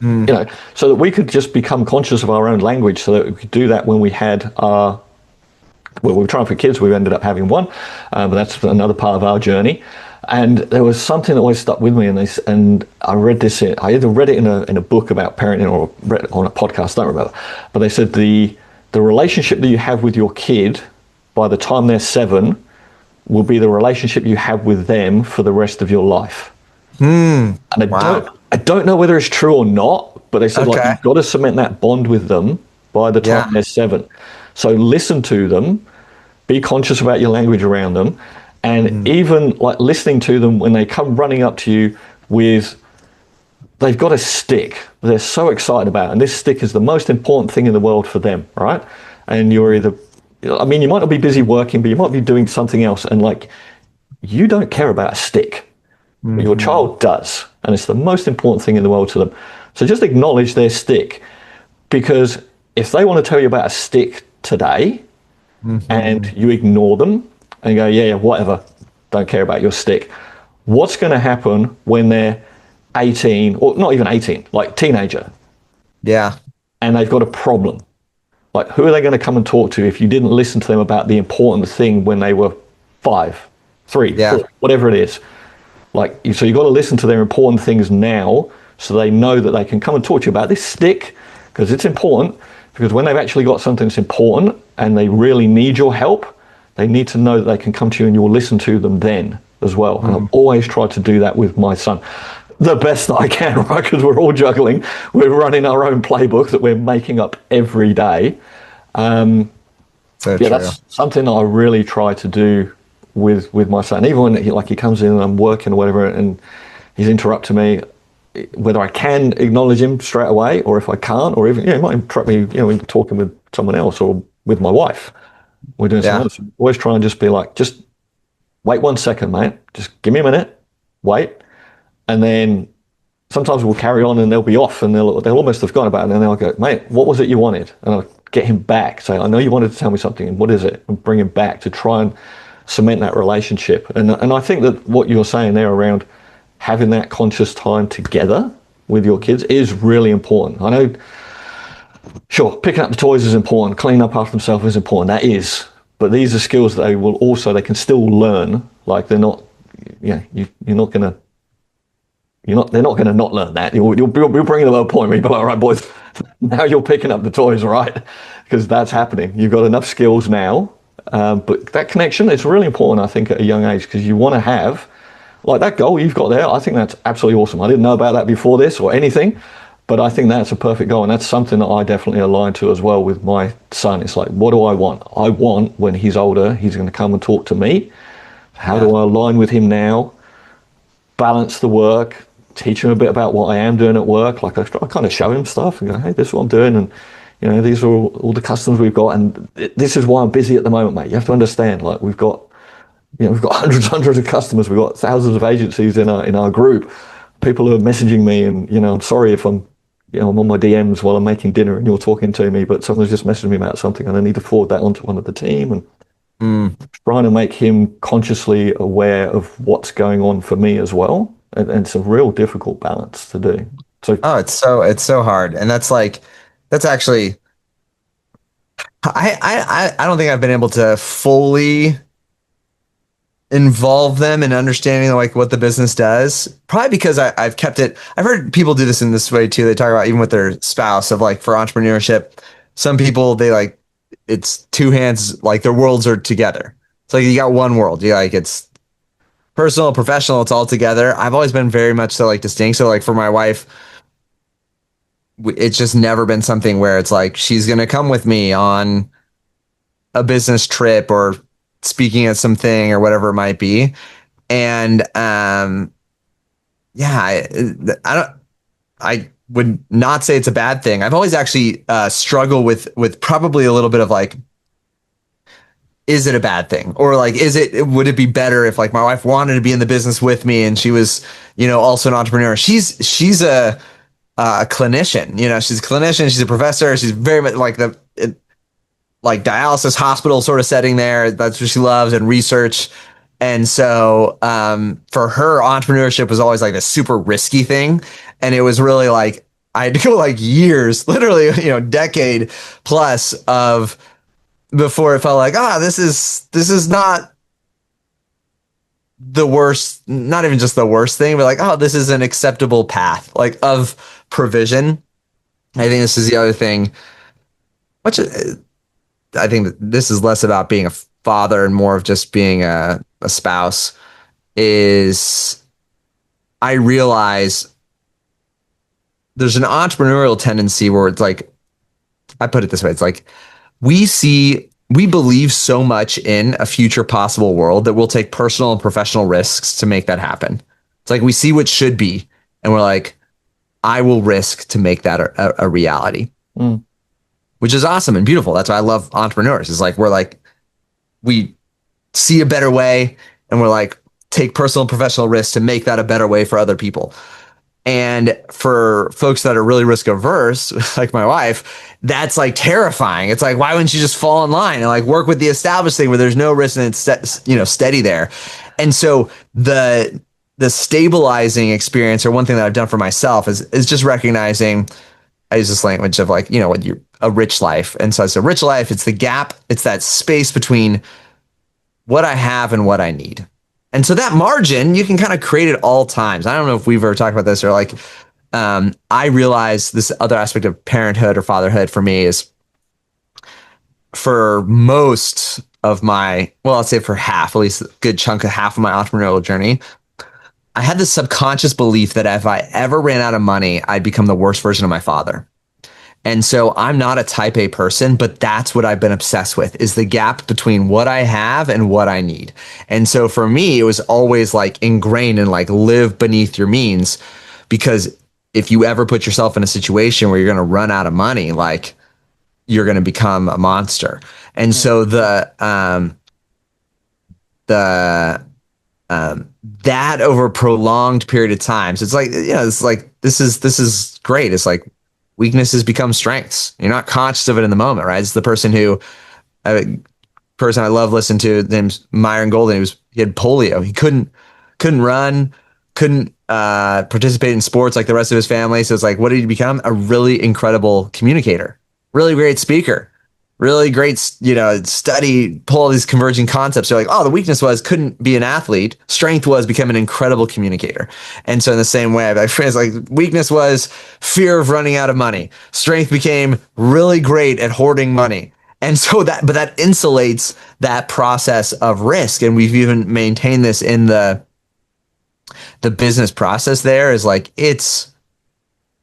So that we could just become conscious of our own language, so that we could do that when we had our. Well, we were trying for kids. We ended up having one, but that's another part of our journey. And there was something that always stuck with me, and I read this. I either read it in a book about parenting or read it on a podcast. I don't remember, but they said the relationship that you have with your kid by the time they're 7 will be the relationship you have with them for the rest of your life. And I don't know whether it's true or not, but they said like you've got to cement that bond with them by the time they're 7. So listen to them, be conscious about your language around them, and even like listening to them when they come running up to you with, they've got a stick they're so excited about, and this stick is the most important thing in the world for them, right? And you're either, I mean, you might not be busy working, but you might be doing something else, and like, you don't care about a stick. But your child does, and it's the most important thing in the world to them. So just acknowledge their stick, because if they want to tell you about a stick today and you ignore them and go, yeah, whatever, don't care about your stick, what's going to happen when they're 18, or not even 18, like teenager? Yeah. And they've got a problem. Like, who are they going to come and talk to if you didn't listen to them about the important thing when they were 5, 3, 4, whatever it is? Like, so you've got to listen to their important things now, so they know that they can come and talk to you about this stick, because it's important. Because when they've actually got something that's important and they really need your help, They need to know that they can come to you and you'll listen to them then as well. And I've Mm. always tried to do that with my son. The best that I can, right? Because we're all juggling. We're running our own playbook that we're making up every day. So Yeah, true. that's something that I really try to do with my son. Even when he comes in and I'm working or whatever, and he's interrupting me, whether I can acknowledge him straight away or if I can't, or even he might interrupt me, we're talking with someone else or with my wife. We're doing something Yeah. else. Always try and just be like, just wait 1 second, mate. Just give me a minute, wait, and then sometimes we'll carry on and they'll be off and they'll almost have forgotten about it. And then they'll go, mate, what was it you wanted? And I'll get him back. Say, I know you wanted to tell me something. And what is it? And bring him back to try and cement that relationship. And I think that what you're saying there around having that conscious time together with your kids is really important. I know, sure, picking up the toys is important. Cleaning up after themselves is important. That is. But these are skills that they can still learn. Like they're not, you're not going to, they're not going to not learn that. You'll bring them to a point where you'll be like, all right, boys, now you're picking up the toys, right? Because that's happening. You've got enough skills now. But that connection is really important, I think, at a young age, because you want to have, like that goal you've got there, I think that's absolutely awesome. I didn't know about that before this or anything, but I think that's a perfect goal. And that's something that I definitely align to as well with my son. It's like, what do I want? I want when he's older, he's going to come and talk to me. How do I align with him now? Balance the work, teach him a bit about what I am doing at work. Like I kind of show him stuff and go, hey, this is what I'm doing. And, these are all the customers we've got. And this is why I'm busy at the moment, mate. You have to understand, like we've got hundreds of customers. We've got thousands of agencies in our group. People who are messaging me and, I'm sorry if I'm on my DMs while I'm making dinner and you're talking to me, but someone's just messaging me about something and I need to forward that onto one of the team. And trying to make him consciously aware of what's going on for me as well. And it's a real difficult balance to do. So, It's so hard. And that's actually, I don't think I've been able to fully involve them in understanding like what the business does. Probably because I've kept it. I've heard people do this in this way too. They talk about even with their spouse of like for entrepreneurship, some people it's two hands, like their worlds are together. It's like you got one world. You like it's personal, professional, it's all together. I've always been very much so like distinct. So like for my wife, it's just never been something where it's like she's going to come with me on a business trip or speaking at something or whatever it might be. And I would not say it's a bad thing. I've always actually struggled with probably a little bit of like, is it a bad thing? Or like, would it be better if like my wife wanted to be in the business with me and she was, also an entrepreneur? She's a clinician, she's a clinician. She's a professor. She's very much like like dialysis hospital sort of setting there. That's what she loves, and research. And so for her, entrepreneurship was always like a super risky thing. And it was really like, I had to go like years, literally, decade plus of before it felt like, this is not the worst, not even just the worst thing, but like, this is an acceptable path like of provision. I think this is the other thing, which I think that this is less about being a father and more of just being a spouse, is I realize there's an entrepreneurial tendency where it's like, I put it this way, it's like we believe so much in a future possible world that we'll take personal and professional risks to make that happen. It's like we see what should be and we're like, I will risk to make that a reality. Which is awesome and beautiful. That's why I love entrepreneurs. It's like, we see a better way and we're like, take personal and professional risks to make that a better way for other people. And for folks that are really risk averse, like my wife, that's like terrifying. It's like, why wouldn't you just fall in line and like work with the established thing where there's no risk and it's steady there? And so the stabilizing experience, or one thing that I've done for myself is just recognizing, I use this language of like, when you're a rich life. And so it's a rich life. It's the gap. It's that space between what I have and what I need. And so that margin, you can kind of create at all times. I don't know if we've ever talked about this or like, I realize this other aspect of parenthood or fatherhood for me is, for most of my, well, I'll say for half, at least a good chunk of half of my entrepreneurial journey, I had this subconscious belief that if I ever ran out of money, I'd become the worst version of my father. And so I'm not a type A person, but that's what I've been obsessed with, is the gap between what I have and what I need. And so for me, it was always like ingrained in like live beneath your means, because if you ever put yourself in a situation where you're going to run out of money, like you're going to become a monster. And so that over a prolonged period of time. So it's like, it's like, this is great. It's like weaknesses become strengths. You're not conscious of it in the moment, right? It's the person I love listening to, name's Myron Golden. He had polio. He couldn't run, couldn't participate in sports like the rest of his family. So it's like, what did he become? A really incredible communicator, really great speaker, really great, pull all these converging concepts. You're like, oh, the weakness was couldn't be an athlete. Strength was become an incredible communicator. And so in the same way, my friends, like, weakness was fear of running out of money. Strength became really great at hoarding money. And so that insulates that process of risk. And we've even maintained this in the business process. There is like, it's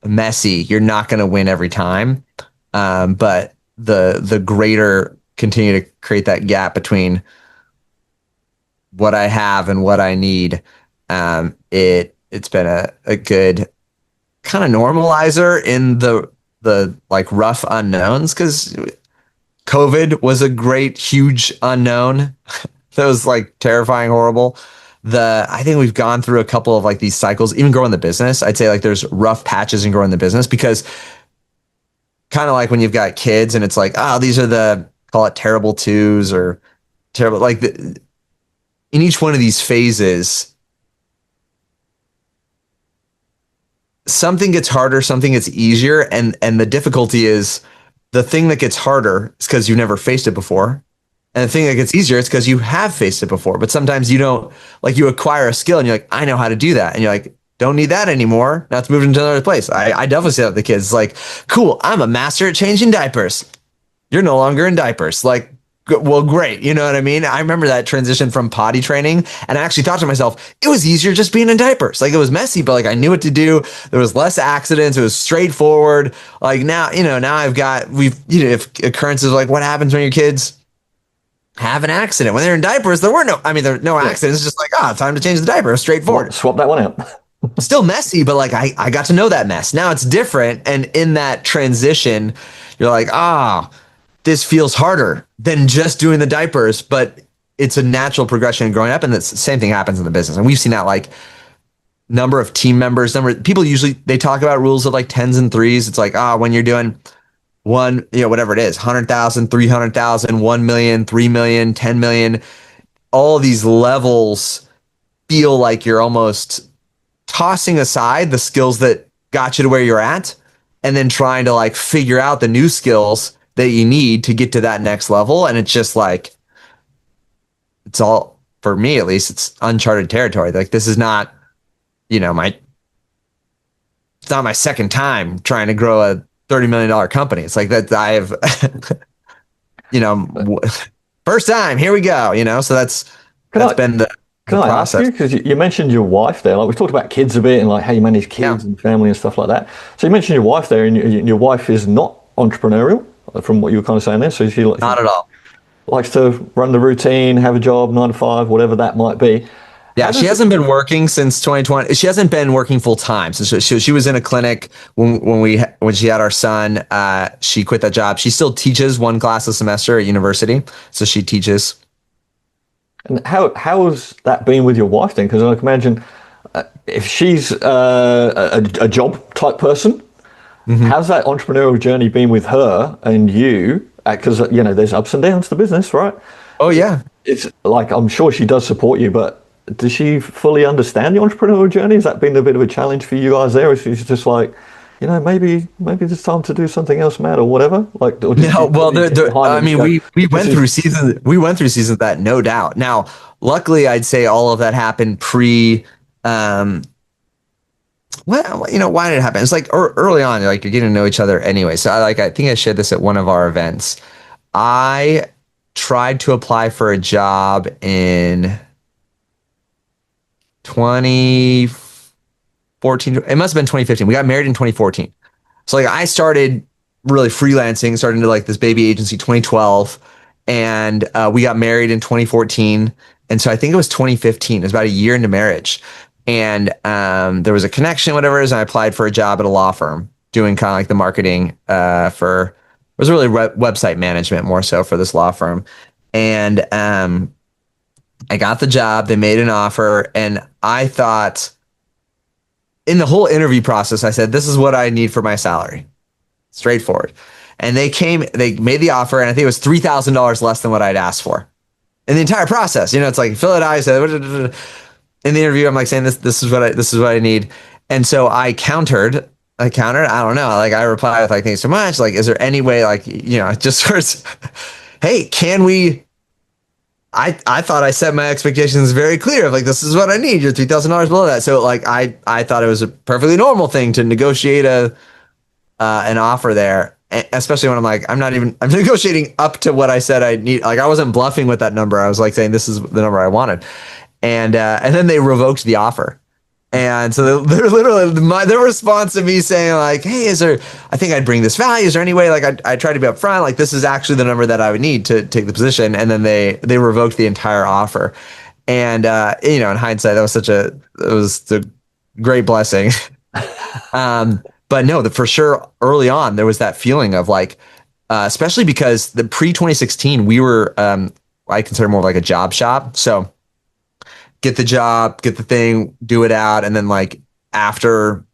messy. You're not going to win every time. But the greater continue to create that gap between what I have and what I need. It's been a good kind of normalizer in the like rough unknowns, because COVID was a great, huge unknown. That was like terrifying, horrible. I think we've gone through a couple of like these cycles, even growing the business. I'd say like there's rough patches in growing the business, because kind of like when you've got kids and it's like, oh, these are call it terrible twos or terrible, like in each one of these phases, something gets harder, something gets easier. And the difficulty is the thing that gets harder is because you've never faced it before. And the thing that gets easier is because you have faced it before. But sometimes you don't, like, you acquire a skill and you're like, I know how to do that. And you're like, don't need that anymore. Now it's moved into another place. I definitely say that to the kids. It's like, cool, I'm a master at changing diapers. You're no longer in diapers. Like, well, great. You know what I mean? I remember that transition from potty training, and I actually thought to myself, it was easier just being in diapers. Like, it was messy, but like I knew what to do. There was less accidents. It was straightforward. Like now if occurrences like what happens when your kids have an accident. When they're in diapers, there were no accidents. It's just like, time to change the diaper. Straightforward. Swap that one out. Still messy, but like I got to know that mess. Now it's different. And in that transition, you're like, this feels harder than just doing the diapers, but it's a natural progression growing up. And the same thing happens in the business. And we've seen that, like, number of team members, people usually, they talk about rules of like tens and threes. It's like, when you're doing one, whatever it is, 100,000, 300,000, 1 million, 3 million, 10 million, all these levels feel like you're almost tossing aside the skills that got you to where you're at, and then trying to like figure out the new skills that you need to get to that next level. And it's just like, it's all, for me at least, it's uncharted territory. Like, this is not, it's not my second time trying to grow a $30 million company. It's like that I have, first time, here we go, so that's been the process. Ask you, because you mentioned your wife there, like we've talked about kids a bit and like how you manage kids and family and stuff like that. So you mentioned your wife there, and your wife is not entrepreneurial, from what you were kind of saying there. So she not at all likes to run the routine, have a job, 9 to 5, whatever that might be. Yeah, she hasn't been working since 2020. She hasn't been working full time. So she was in a clinic when she had our son. She quit that job. She still teaches one class a semester at university, so she teaches. And how has that been with your wife then? Because I can imagine if she's a job type person, how's that entrepreneurial journey been with her and you? Because there's ups and downs to business, right? Oh yeah, it's like, I'm sure she does support you, but does she fully understand the entrepreneurial journey? Has that been a bit of a challenge for you guys there? Or she's just like, maybe it's time to do something else, Matt, or whatever? Like, or no, well, we went through seasons. We went through seasons of that, no doubt. Now, luckily, I'd say all of that happened pre. Why did it happen? It's like early on, like, you're getting to know each other anyway. So I think I shared this at one of our events. I tried to apply for a job in 2014. It must have been 2015. We got married in 2014. So like I started really freelancing, started into like this baby agency 2012, and we got married in 2014. And so I think it was 2015. It was about a year into marriage, and there was a connection, whatever it is. And I applied for a job at a law firm doing kind of like the marketing for. It was really website management more so for this law firm, and I got the job. They made an offer, and I thought in the whole interview process, I said, "This is what I need for my salary." Straightforward. And they made the offer, and I think it was $3,000 less than what I'd asked for in the entire process. It's like fill it out. I said in the interview, I'm like saying this is what I need. And so I countered. I don't know. Like I replied with like, thanks so much. Like, is there any way, like, just first, hey, can we? I thought I set my expectations very clear of like, this is what I need. You're $3,000 below that. So like, I thought it was a perfectly normal thing to negotiate an offer there, especially when I'm negotiating up to what I said I need. Like I wasn't bluffing with that number. I was like saying, this is the number I wanted. And then they revoked the offer. And so they're literally their response to me saying like, hey, I think I'd bring this value. Is there any way, like I tried to be upfront, like this is actually the number that I would need to take the position. And then they revoked the entire offer. And, in hindsight, it was a great blessing. But no, for sure, early on, there was that feeling of like, especially because the pre-2016, we were, I consider more like a job shop. So get the job, get the thing, do it out. And then like after,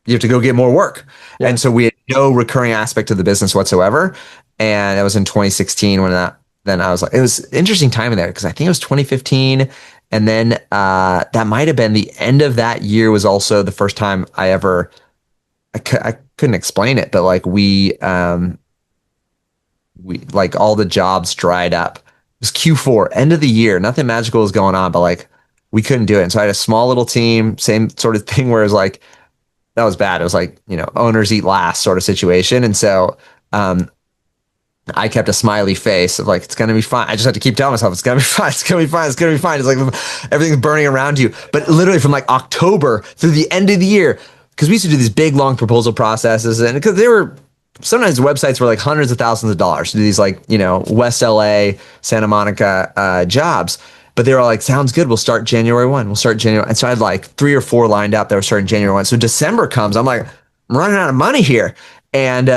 you have to go get more work. Yeah. And so we had no recurring aspect to the business whatsoever. And it was in 2016 then I was like, it was interesting time in there because I think it was 2015. And then that might have been the end of that year was also the first time I couldn't explain it, but like we like all the jobs dried up. It was Q4, end of the year. Nothing magical was going on, but like we couldn't do it. And so I had a small little team, same sort of thing where it was like, that was bad. It was like, owners eat last sort of situation. And so I kept a smiley face of like, it's going to be fine. I just had to keep telling myself, it's going to be fine. It's going to be fine. It's going to be fine. It's like everything's burning around you. But literally from like October through the end of the year, because we used to do these big, long proposal processes. And because sometimes websites were like hundreds of thousands of dollars to do these like, West LA, Santa Monica jobs. But they were all like, sounds good. We'll start January 1. We'll start January. And so I had like 3 or 4 lined up that were starting January 1. So December comes. I'm like, I'm running out of money here. And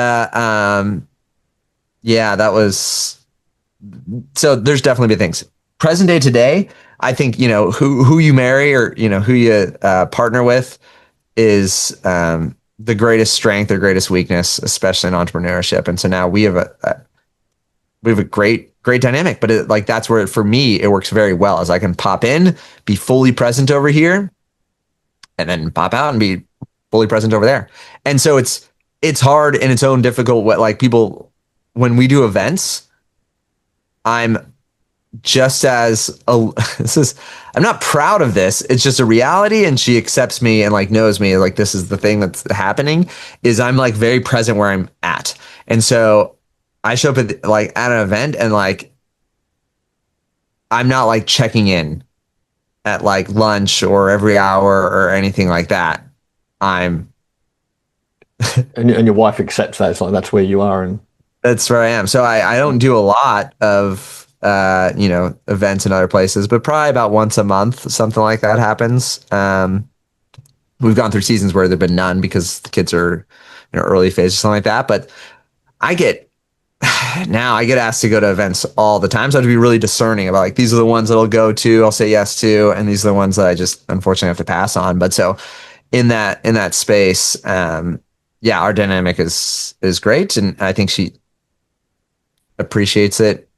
yeah, that was, so there's definitely been things. Present day today, I think, who you marry or, who you partner with is the greatest strength or greatest weakness, especially in entrepreneurship. And so now we have a great dynamic, but that's where for me, it works very well as I can pop in, be fully present over here and then pop out and be fully present over there. And so it's hard in its own difficult way. Like people, when we do events, I'm just as I'm not proud of this. It's just a reality, and she accepts me and like knows me. Like this is the thing that's happening. Is I'm like very present where I'm at, and so I show up at an event, and like I'm not like checking in at like lunch or every hour or anything like that. I'm and your wife accepts that. It's like that's where you are, and that's where I am. So I don't do a lot of events in other places, but probably about once a month, something like that happens. We've gone through seasons where there've been none because the kids are early phase or something like that. But I get asked to go to events all the time. So I have to be really discerning about like, these are the ones that I'll go to, I'll say yes to, and these are the ones that I just unfortunately have to pass on. But so in that space, yeah, our dynamic is great. And I think she appreciates it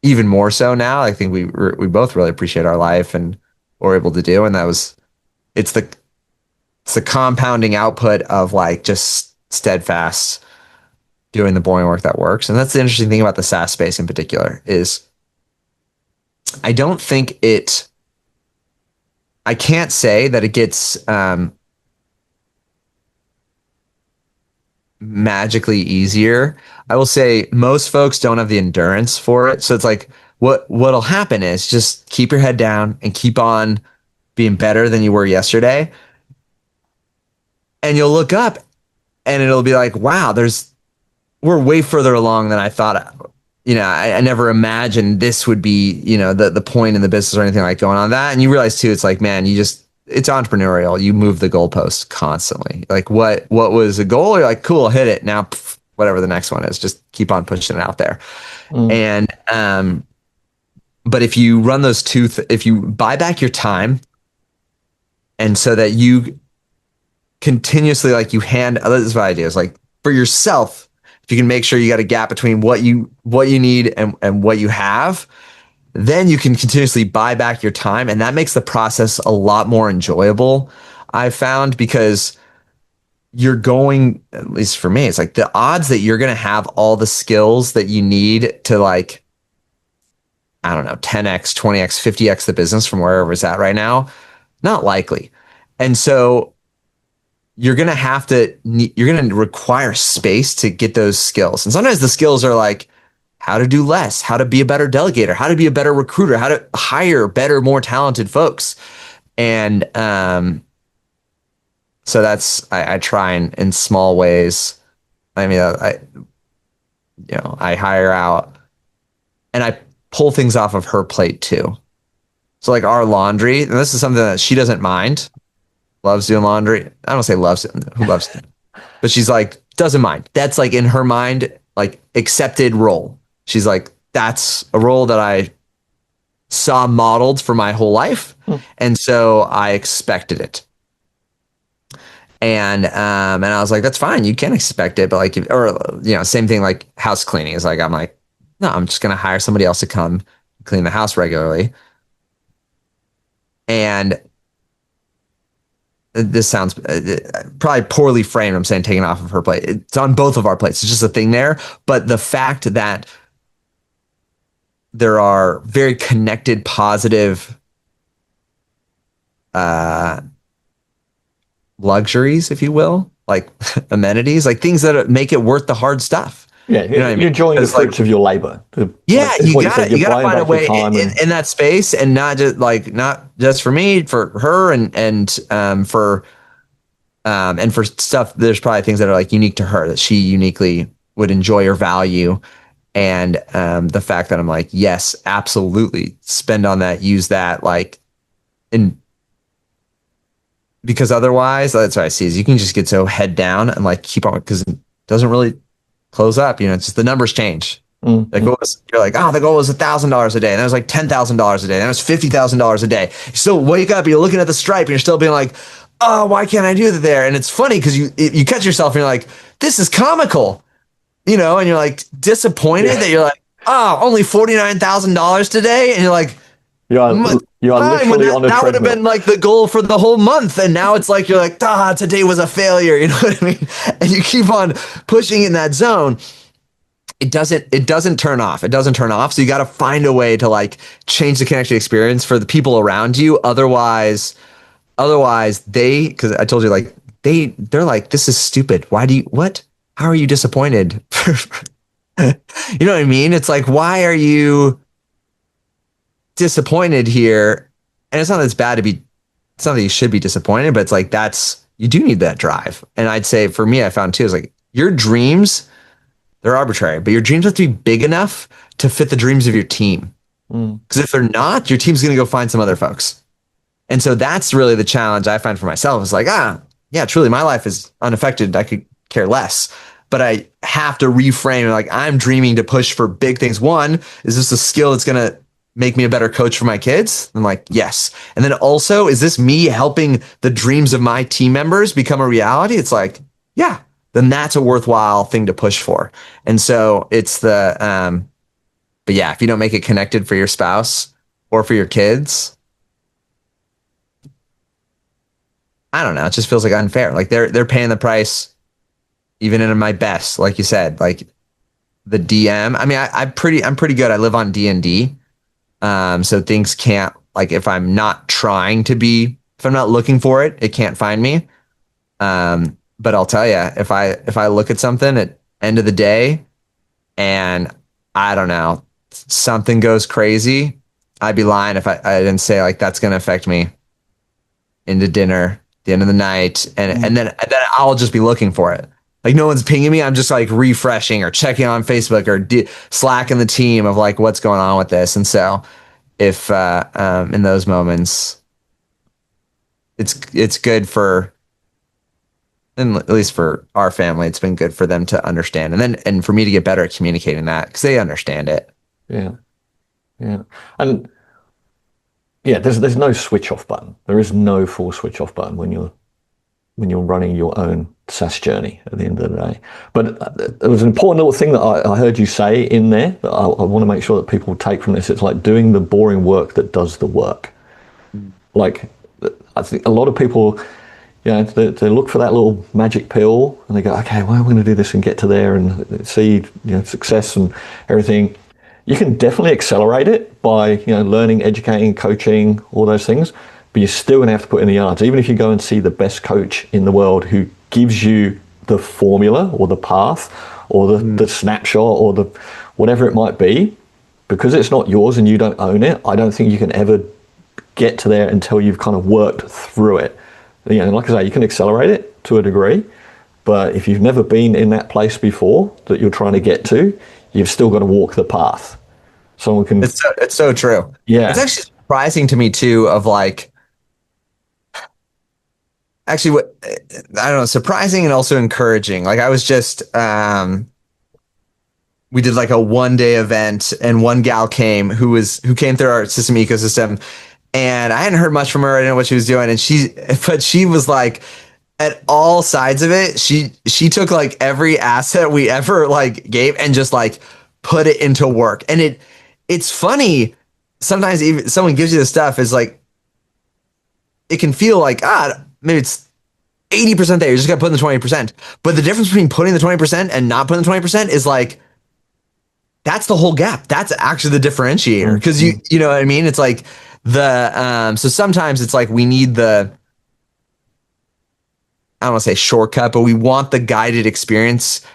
even more so now. I think we both really appreciate our life and what we're able to do. And it's the compounding output of like just steadfast doing the boring work that works. And that's the interesting thing about the SaaS space in particular is I don't think I can't say that it gets magically easier. I will say most folks don't have the endurance for it. So it's like what'll happen is just keep your head down and keep on being better than you were yesterday. And you'll look up and it'll be like, wow, we're way further along than I thought. I never imagined this would be, the point in the business or anything like going on that. And you realize too, it's like, man, it's entrepreneurial. You move the goalposts constantly. Like what was a goal? You're like, cool, hit it. Now, whatever the next one is, just keep on pushing it out there. And, but if you run those if you buy back your time and so that you continuously, like this is what I do is like for yourself, if you can make sure you got a gap between what you need and what you have, then you can continuously buy back your time. And that makes the process a lot more enjoyable, I've found, because you're going, at least for me, it's like the odds that you're going to have all the skills that you need to like, I don't know, 10x, 20x, 50x the business from wherever it's at right now, not likely. And so you're going to require space to get those skills. And sometimes the skills are like how to do less, how to be a better delegator, how to be a better recruiter, how to hire better, more talented folks. And so I try in small ways. I mean, I hire out and I pull things off of her plate too. So like our laundry, and this is something that she doesn't mind. Loves doing laundry. I don't say loves it. Who loves it? But she's like, doesn't mind. That's like in her mind, like accepted role. She's like, that's a role that I saw modeled for my whole life. And so I expected it. And I was like, that's fine. You can expect it. But like, same thing like house cleaning is like, I'm like, no, I'm just going to hire somebody else to come clean the house regularly. And this sounds probably poorly framed. I'm saying taken off of her plate. It's on both of our plates. It's just a thing there. But the fact that there are very connected, positive luxuries, if you will, like amenities, like things that make it worth the hard stuff. Yeah, you're enjoying the fruits of your labor. Yeah, you gotta find a way in that space, and not just for me, for her, and for stuff. There's probably things that are like unique to her that she uniquely would enjoy or value, and the fact that I'm like, yes, absolutely, spend on that, use that, because otherwise, that's what I see is you can just get so head down and like keep on because it doesn't really close up. It's just the numbers change. You're like, oh, the goal was $1,000 a day, and that was like $10,000 a day, and that was $50,000 a day. You still wake up, you're looking at the stripe, and you're still being like, oh, why can't I do that there? And it's funny because you catch yourself and you're like, this is comical, and you're like disappointed that you're like, oh, only $49,000 today, and you're like, you are literally on a treadmill. That would have been like the goal for the whole month, and now it's like you're like, today was a failure. You know what I mean? And you keep on pushing in that zone. It doesn't turn off. It doesn't turn off. So you got to find a way to like change the connection experience for the people around you. Otherwise, because I told you like they're like, this is stupid. What? How are you disappointed? You know what I mean? It's like, why are you disappointed here? And it's not that it's bad to be, it's not that you should be disappointed, but it's like, you do need that drive. And I'd say for me, I found too, is like your dreams, they're arbitrary, but your dreams have to be big enough to fit the dreams of your team. Because if they're not, your team's going to go find some other folks. And so that's really the challenge I find for myself. It's like, yeah, truly my life is unaffected. I could care less, but I have to reframe. Like I'm dreaming to push for big things. One, is this a skill that's going to make me a better coach for my kids? I'm like, yes. And then also, is this me helping the dreams of my team members become a reality? It's like, yeah, then that's a worthwhile thing to push for. And so it's but yeah, if you don't make it connected for your spouse or for your kids, I don't know. It just feels like unfair. Like they're paying the price, even in my best, like you said, like the DM. I mean, I'm pretty good. I live on D&D. So things can't, like if I'm not trying to be, if I'm not looking for it, it can't find me. But I'll tell you, if I look at something at end of the day and I don't know, something goes crazy, I'd be lying if I didn't say like that's going to affect me into dinner, the end of the night, and then I'll just be looking for it. Like no one's pinging me. I'm just like refreshing or checking on Facebook or slacking the team of like what's going on with this. And so if in those moments, it's good for, and at least for our family, it's been good for them to understand, and for me to get better at communicating that because they understand it. Yeah, yeah, and yeah, there's no switch off button. There is no full switch off button when you're running your own SaaS journey at the end of the day. But there was an important little thing that I heard you say in there that I want to make sure that people take from this. It's like doing the boring work that does the work. Like, I think a lot of people, they look for that little magic pill and they go, okay, well, I'm going to do this and get to there and see, success and everything. You can definitely accelerate it by, learning, educating, coaching, all those things. But you're still going to have to put in the yards. Even if you go and see the best coach in the world who gives you the formula or the path or the snapshot or the whatever it might be, because it's not yours and you don't own it, I don't think you can ever get to there until you've kind of worked through it. Like I say, you can accelerate it to a degree, but if you've never been in that place before that you're trying to get to, you've still got to walk the path. Someone can. It's so true. Yeah. It's actually surprising to me too of like, actually what, I don't know, surprising and also encouraging. Like I was just, we did like a 1-day event and one gal came who came through our system ecosystem and I hadn't heard much from her. I didn't know what she was doing. But she was like at all sides of it. She took like every asset we ever like gave and just like put it into work. And it's funny. Sometimes even someone gives you the stuff is like, it can feel like, maybe it's 80% there. You just got to put in the 20%. But the difference between putting the 20% and not putting the 20% is like, that's the whole gap. That's actually the differentiator. Because you know what I mean? It's like so sometimes it's like we need I don't want to say shortcut, but we want the guided experience.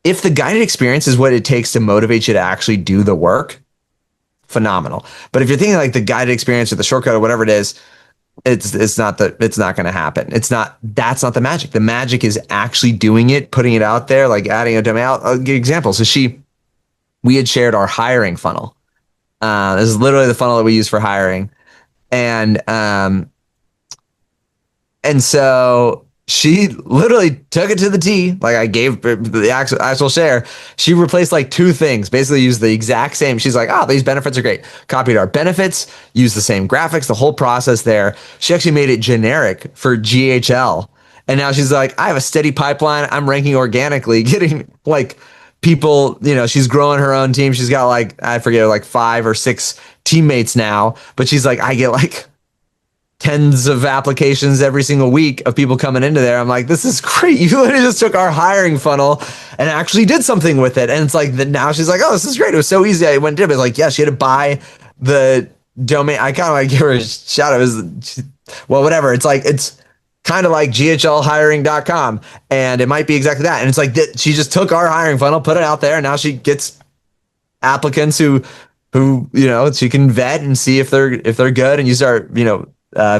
If the guided experience is what it takes to motivate you to actually do the work, phenomenal. But if you're thinking like the guided experience or the shortcut or whatever it is, it's not going to happen. That's not the magic. The magic is actually doing it, putting it out there, like adding a domain. I'll give you examples. So we had shared our hiring funnel. This is literally the funnel that we use for hiring. And so she literally took it to the T. Like I gave the actual share. She replaced like 2 things, basically used the exact same. She's like, these benefits are great. Copied our benefits, used the same graphics, the whole process there. She actually made it generic for GHL. And now she's like, I have a steady pipeline. I'm ranking organically, getting like people, she's growing her own team. She's got like, I forget, like 5 or 6 teammates now, but she's like, I get like tens of applications every single week of people coming into there. I'm like, this is great. You literally just took our hiring funnel and actually did something with it. And it's like now she's like, this is great. It was so easy. I went and did it. It's like, yeah, she had to buy the domain. I kind of like give her a shout out. Well, whatever. It's like, it's kind of like ghlhiring.com. And it might be exactly that. And it's like that she just took our hiring funnel, put it out there, and now she gets applicants who she can vet and see if they're good. And you start,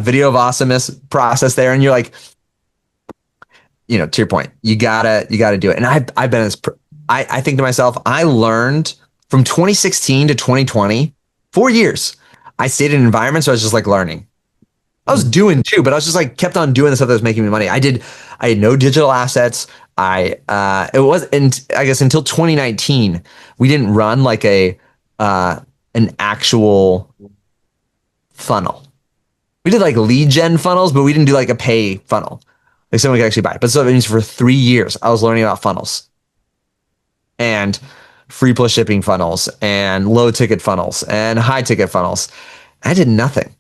video of awesomeness process there. And you're like, to your point, you gotta do it. And I've been I think to myself, I learned from 2016 to 2020, 4 years. I stayed in environments where I was just like learning. I was doing too, but I was just like kept on doing the stuff that was making me money. I had no digital assets. It was, and I guess until 2019, we didn't run like an actual funnel. We did like lead gen funnels, but we didn't do like a pay funnel. Like someone could actually buy it. But so it means for 3 years, I was learning about funnels and free plus shipping funnels and low ticket funnels and high ticket funnels. I did nothing.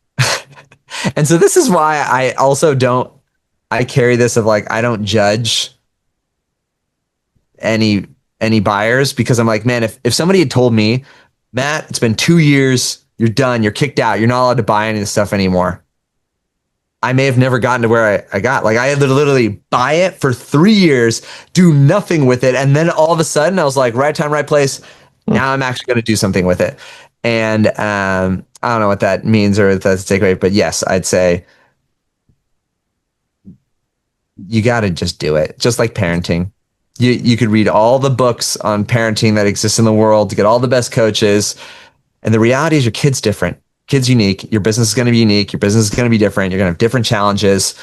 And so this is why I also I carry this of like, I don't judge any buyers, because I'm like, man, if somebody had told me, Matt, it's been 2 years, you're done, you're kicked out, you're not allowed to buy any of this stuff anymore, I may have never gotten to where I got. Like I had to literally buy it for 3 years, do nothing with it. And then all of a sudden I was like, right time, right place. Hmm. Now I'm actually going to do something with it. And I don't know what that means or if that's a takeaway, but yes, I'd say you got to just do it. Just like parenting. You could read all the books on parenting that exist in the world to get all the best coaches. And the reality is your kid's different. Kid's unique. Your business is going to be unique. Your business is going to be different. You're going to have different challenges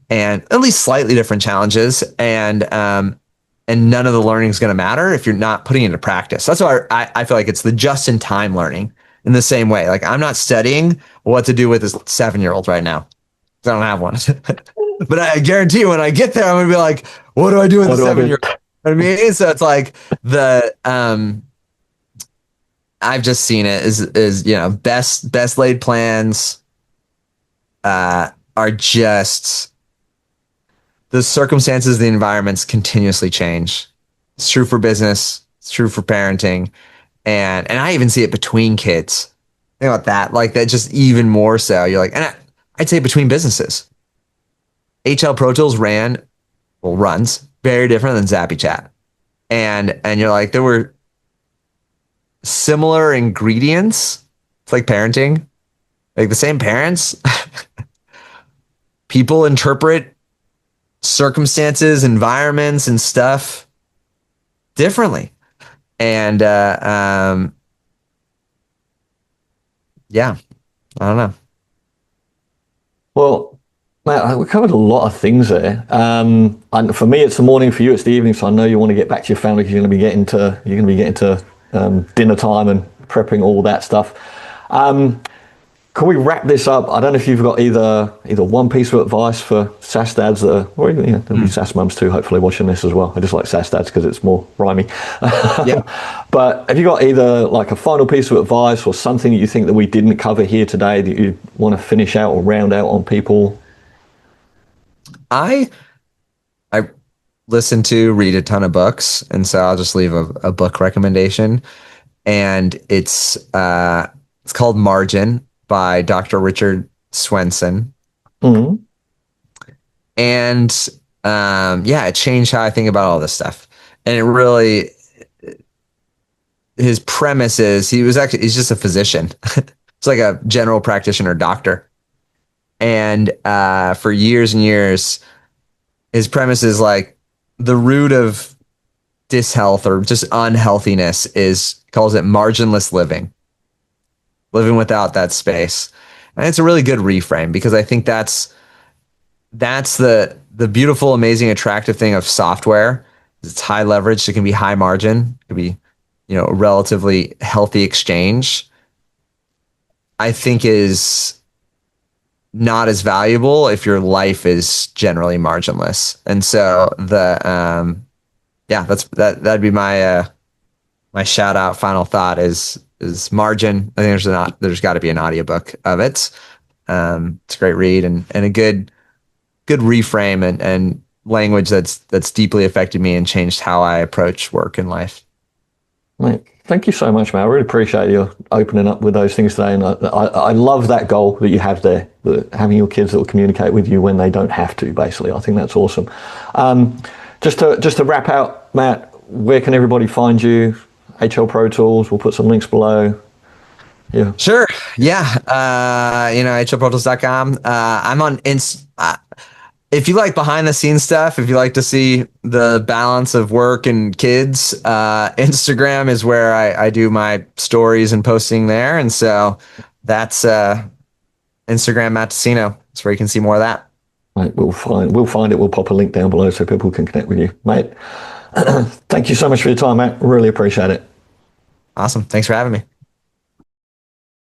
and at least slightly different challenges. And none of the learning is going to matter if you're not putting it into practice. That's why I feel like it's the just in time learning in the same way. Like I'm not studying what to do with this 7-year-old right now. I don't have one. But I guarantee you when I get there, I'm going to be like, what do I do with the 7-year-old? You know what I mean? So it's like I've just seen it is best laid plans are just the circumstances, the environments continuously change. It's true for business. It's true for parenting. And I even see it between kids. Think about that. Like that just even more so. You're like, and I'd say between businesses. HL Pro Tools runs very different than Zappy Chat. And you're like, there were similar ingredients. It's like parenting, like the same parents. People interpret circumstances, environments, and stuff differently. And yeah, I don't know. Well, Matt, we covered a lot of things there. And for me, it's the morning. For you, it's the evening. So I know you want to get back to your family because you're going to be getting to dinner time and prepping all that stuff. Can we wrap this up? I don't know if you've got either one piece of advice for SaaS dads or there'll be SaaS mums too, hopefully watching this as well. I just like SaaS dads because it's more rhymey. Yeah. But have you got either like a final piece of advice or something that you think that we didn't cover here today that you want to finish out or round out on people? I listen to, read a ton of books, and so I'll just leave a book recommendation. And it's called Margin by Dr. Richard Swenson. Mm-hmm. And it changed how I think about all this stuff. And it really, his premise is he's just a physician. It's like a general practitioner doctor. And for years and years, his premise is like the root of dishealth or just unhealthiness calls it marginless living without that space. And it's a really good reframe because I think that's the beautiful, amazing, attractive thing of software. It's high leverage. It can be high margin. It can be, a relatively healthy exchange. I think is not as valuable if your life is generally marginless. And so that'd be my shout out final thought is Margin. I think there's got to be an audiobook of it. It's a great read and a good reframe and language that's deeply affected me and changed how I approach work and life. Mate, thank you so much, man. I really appreciate you opening up with those things today. And I love that goal that you have there, having your kids that will communicate with you when they don't have to, basically. I think that's awesome. Just to wrap out, Matt, where can everybody find you? HL Pro Tools, we'll put some links below. Yeah. Sure. Yeah. hlprotools.com. I'm on if you like behind the scenes stuff, if you like to see the balance of work and kids, Instagram is where I do my stories and posting there. And so that's Instagram Matt Tessino. That's where you can see more of that. Right, we'll find it. We'll pop a link down below so people can connect with you, mate. Thank you so much for your time, Matt. Really appreciate it. Awesome. Thanks for having me.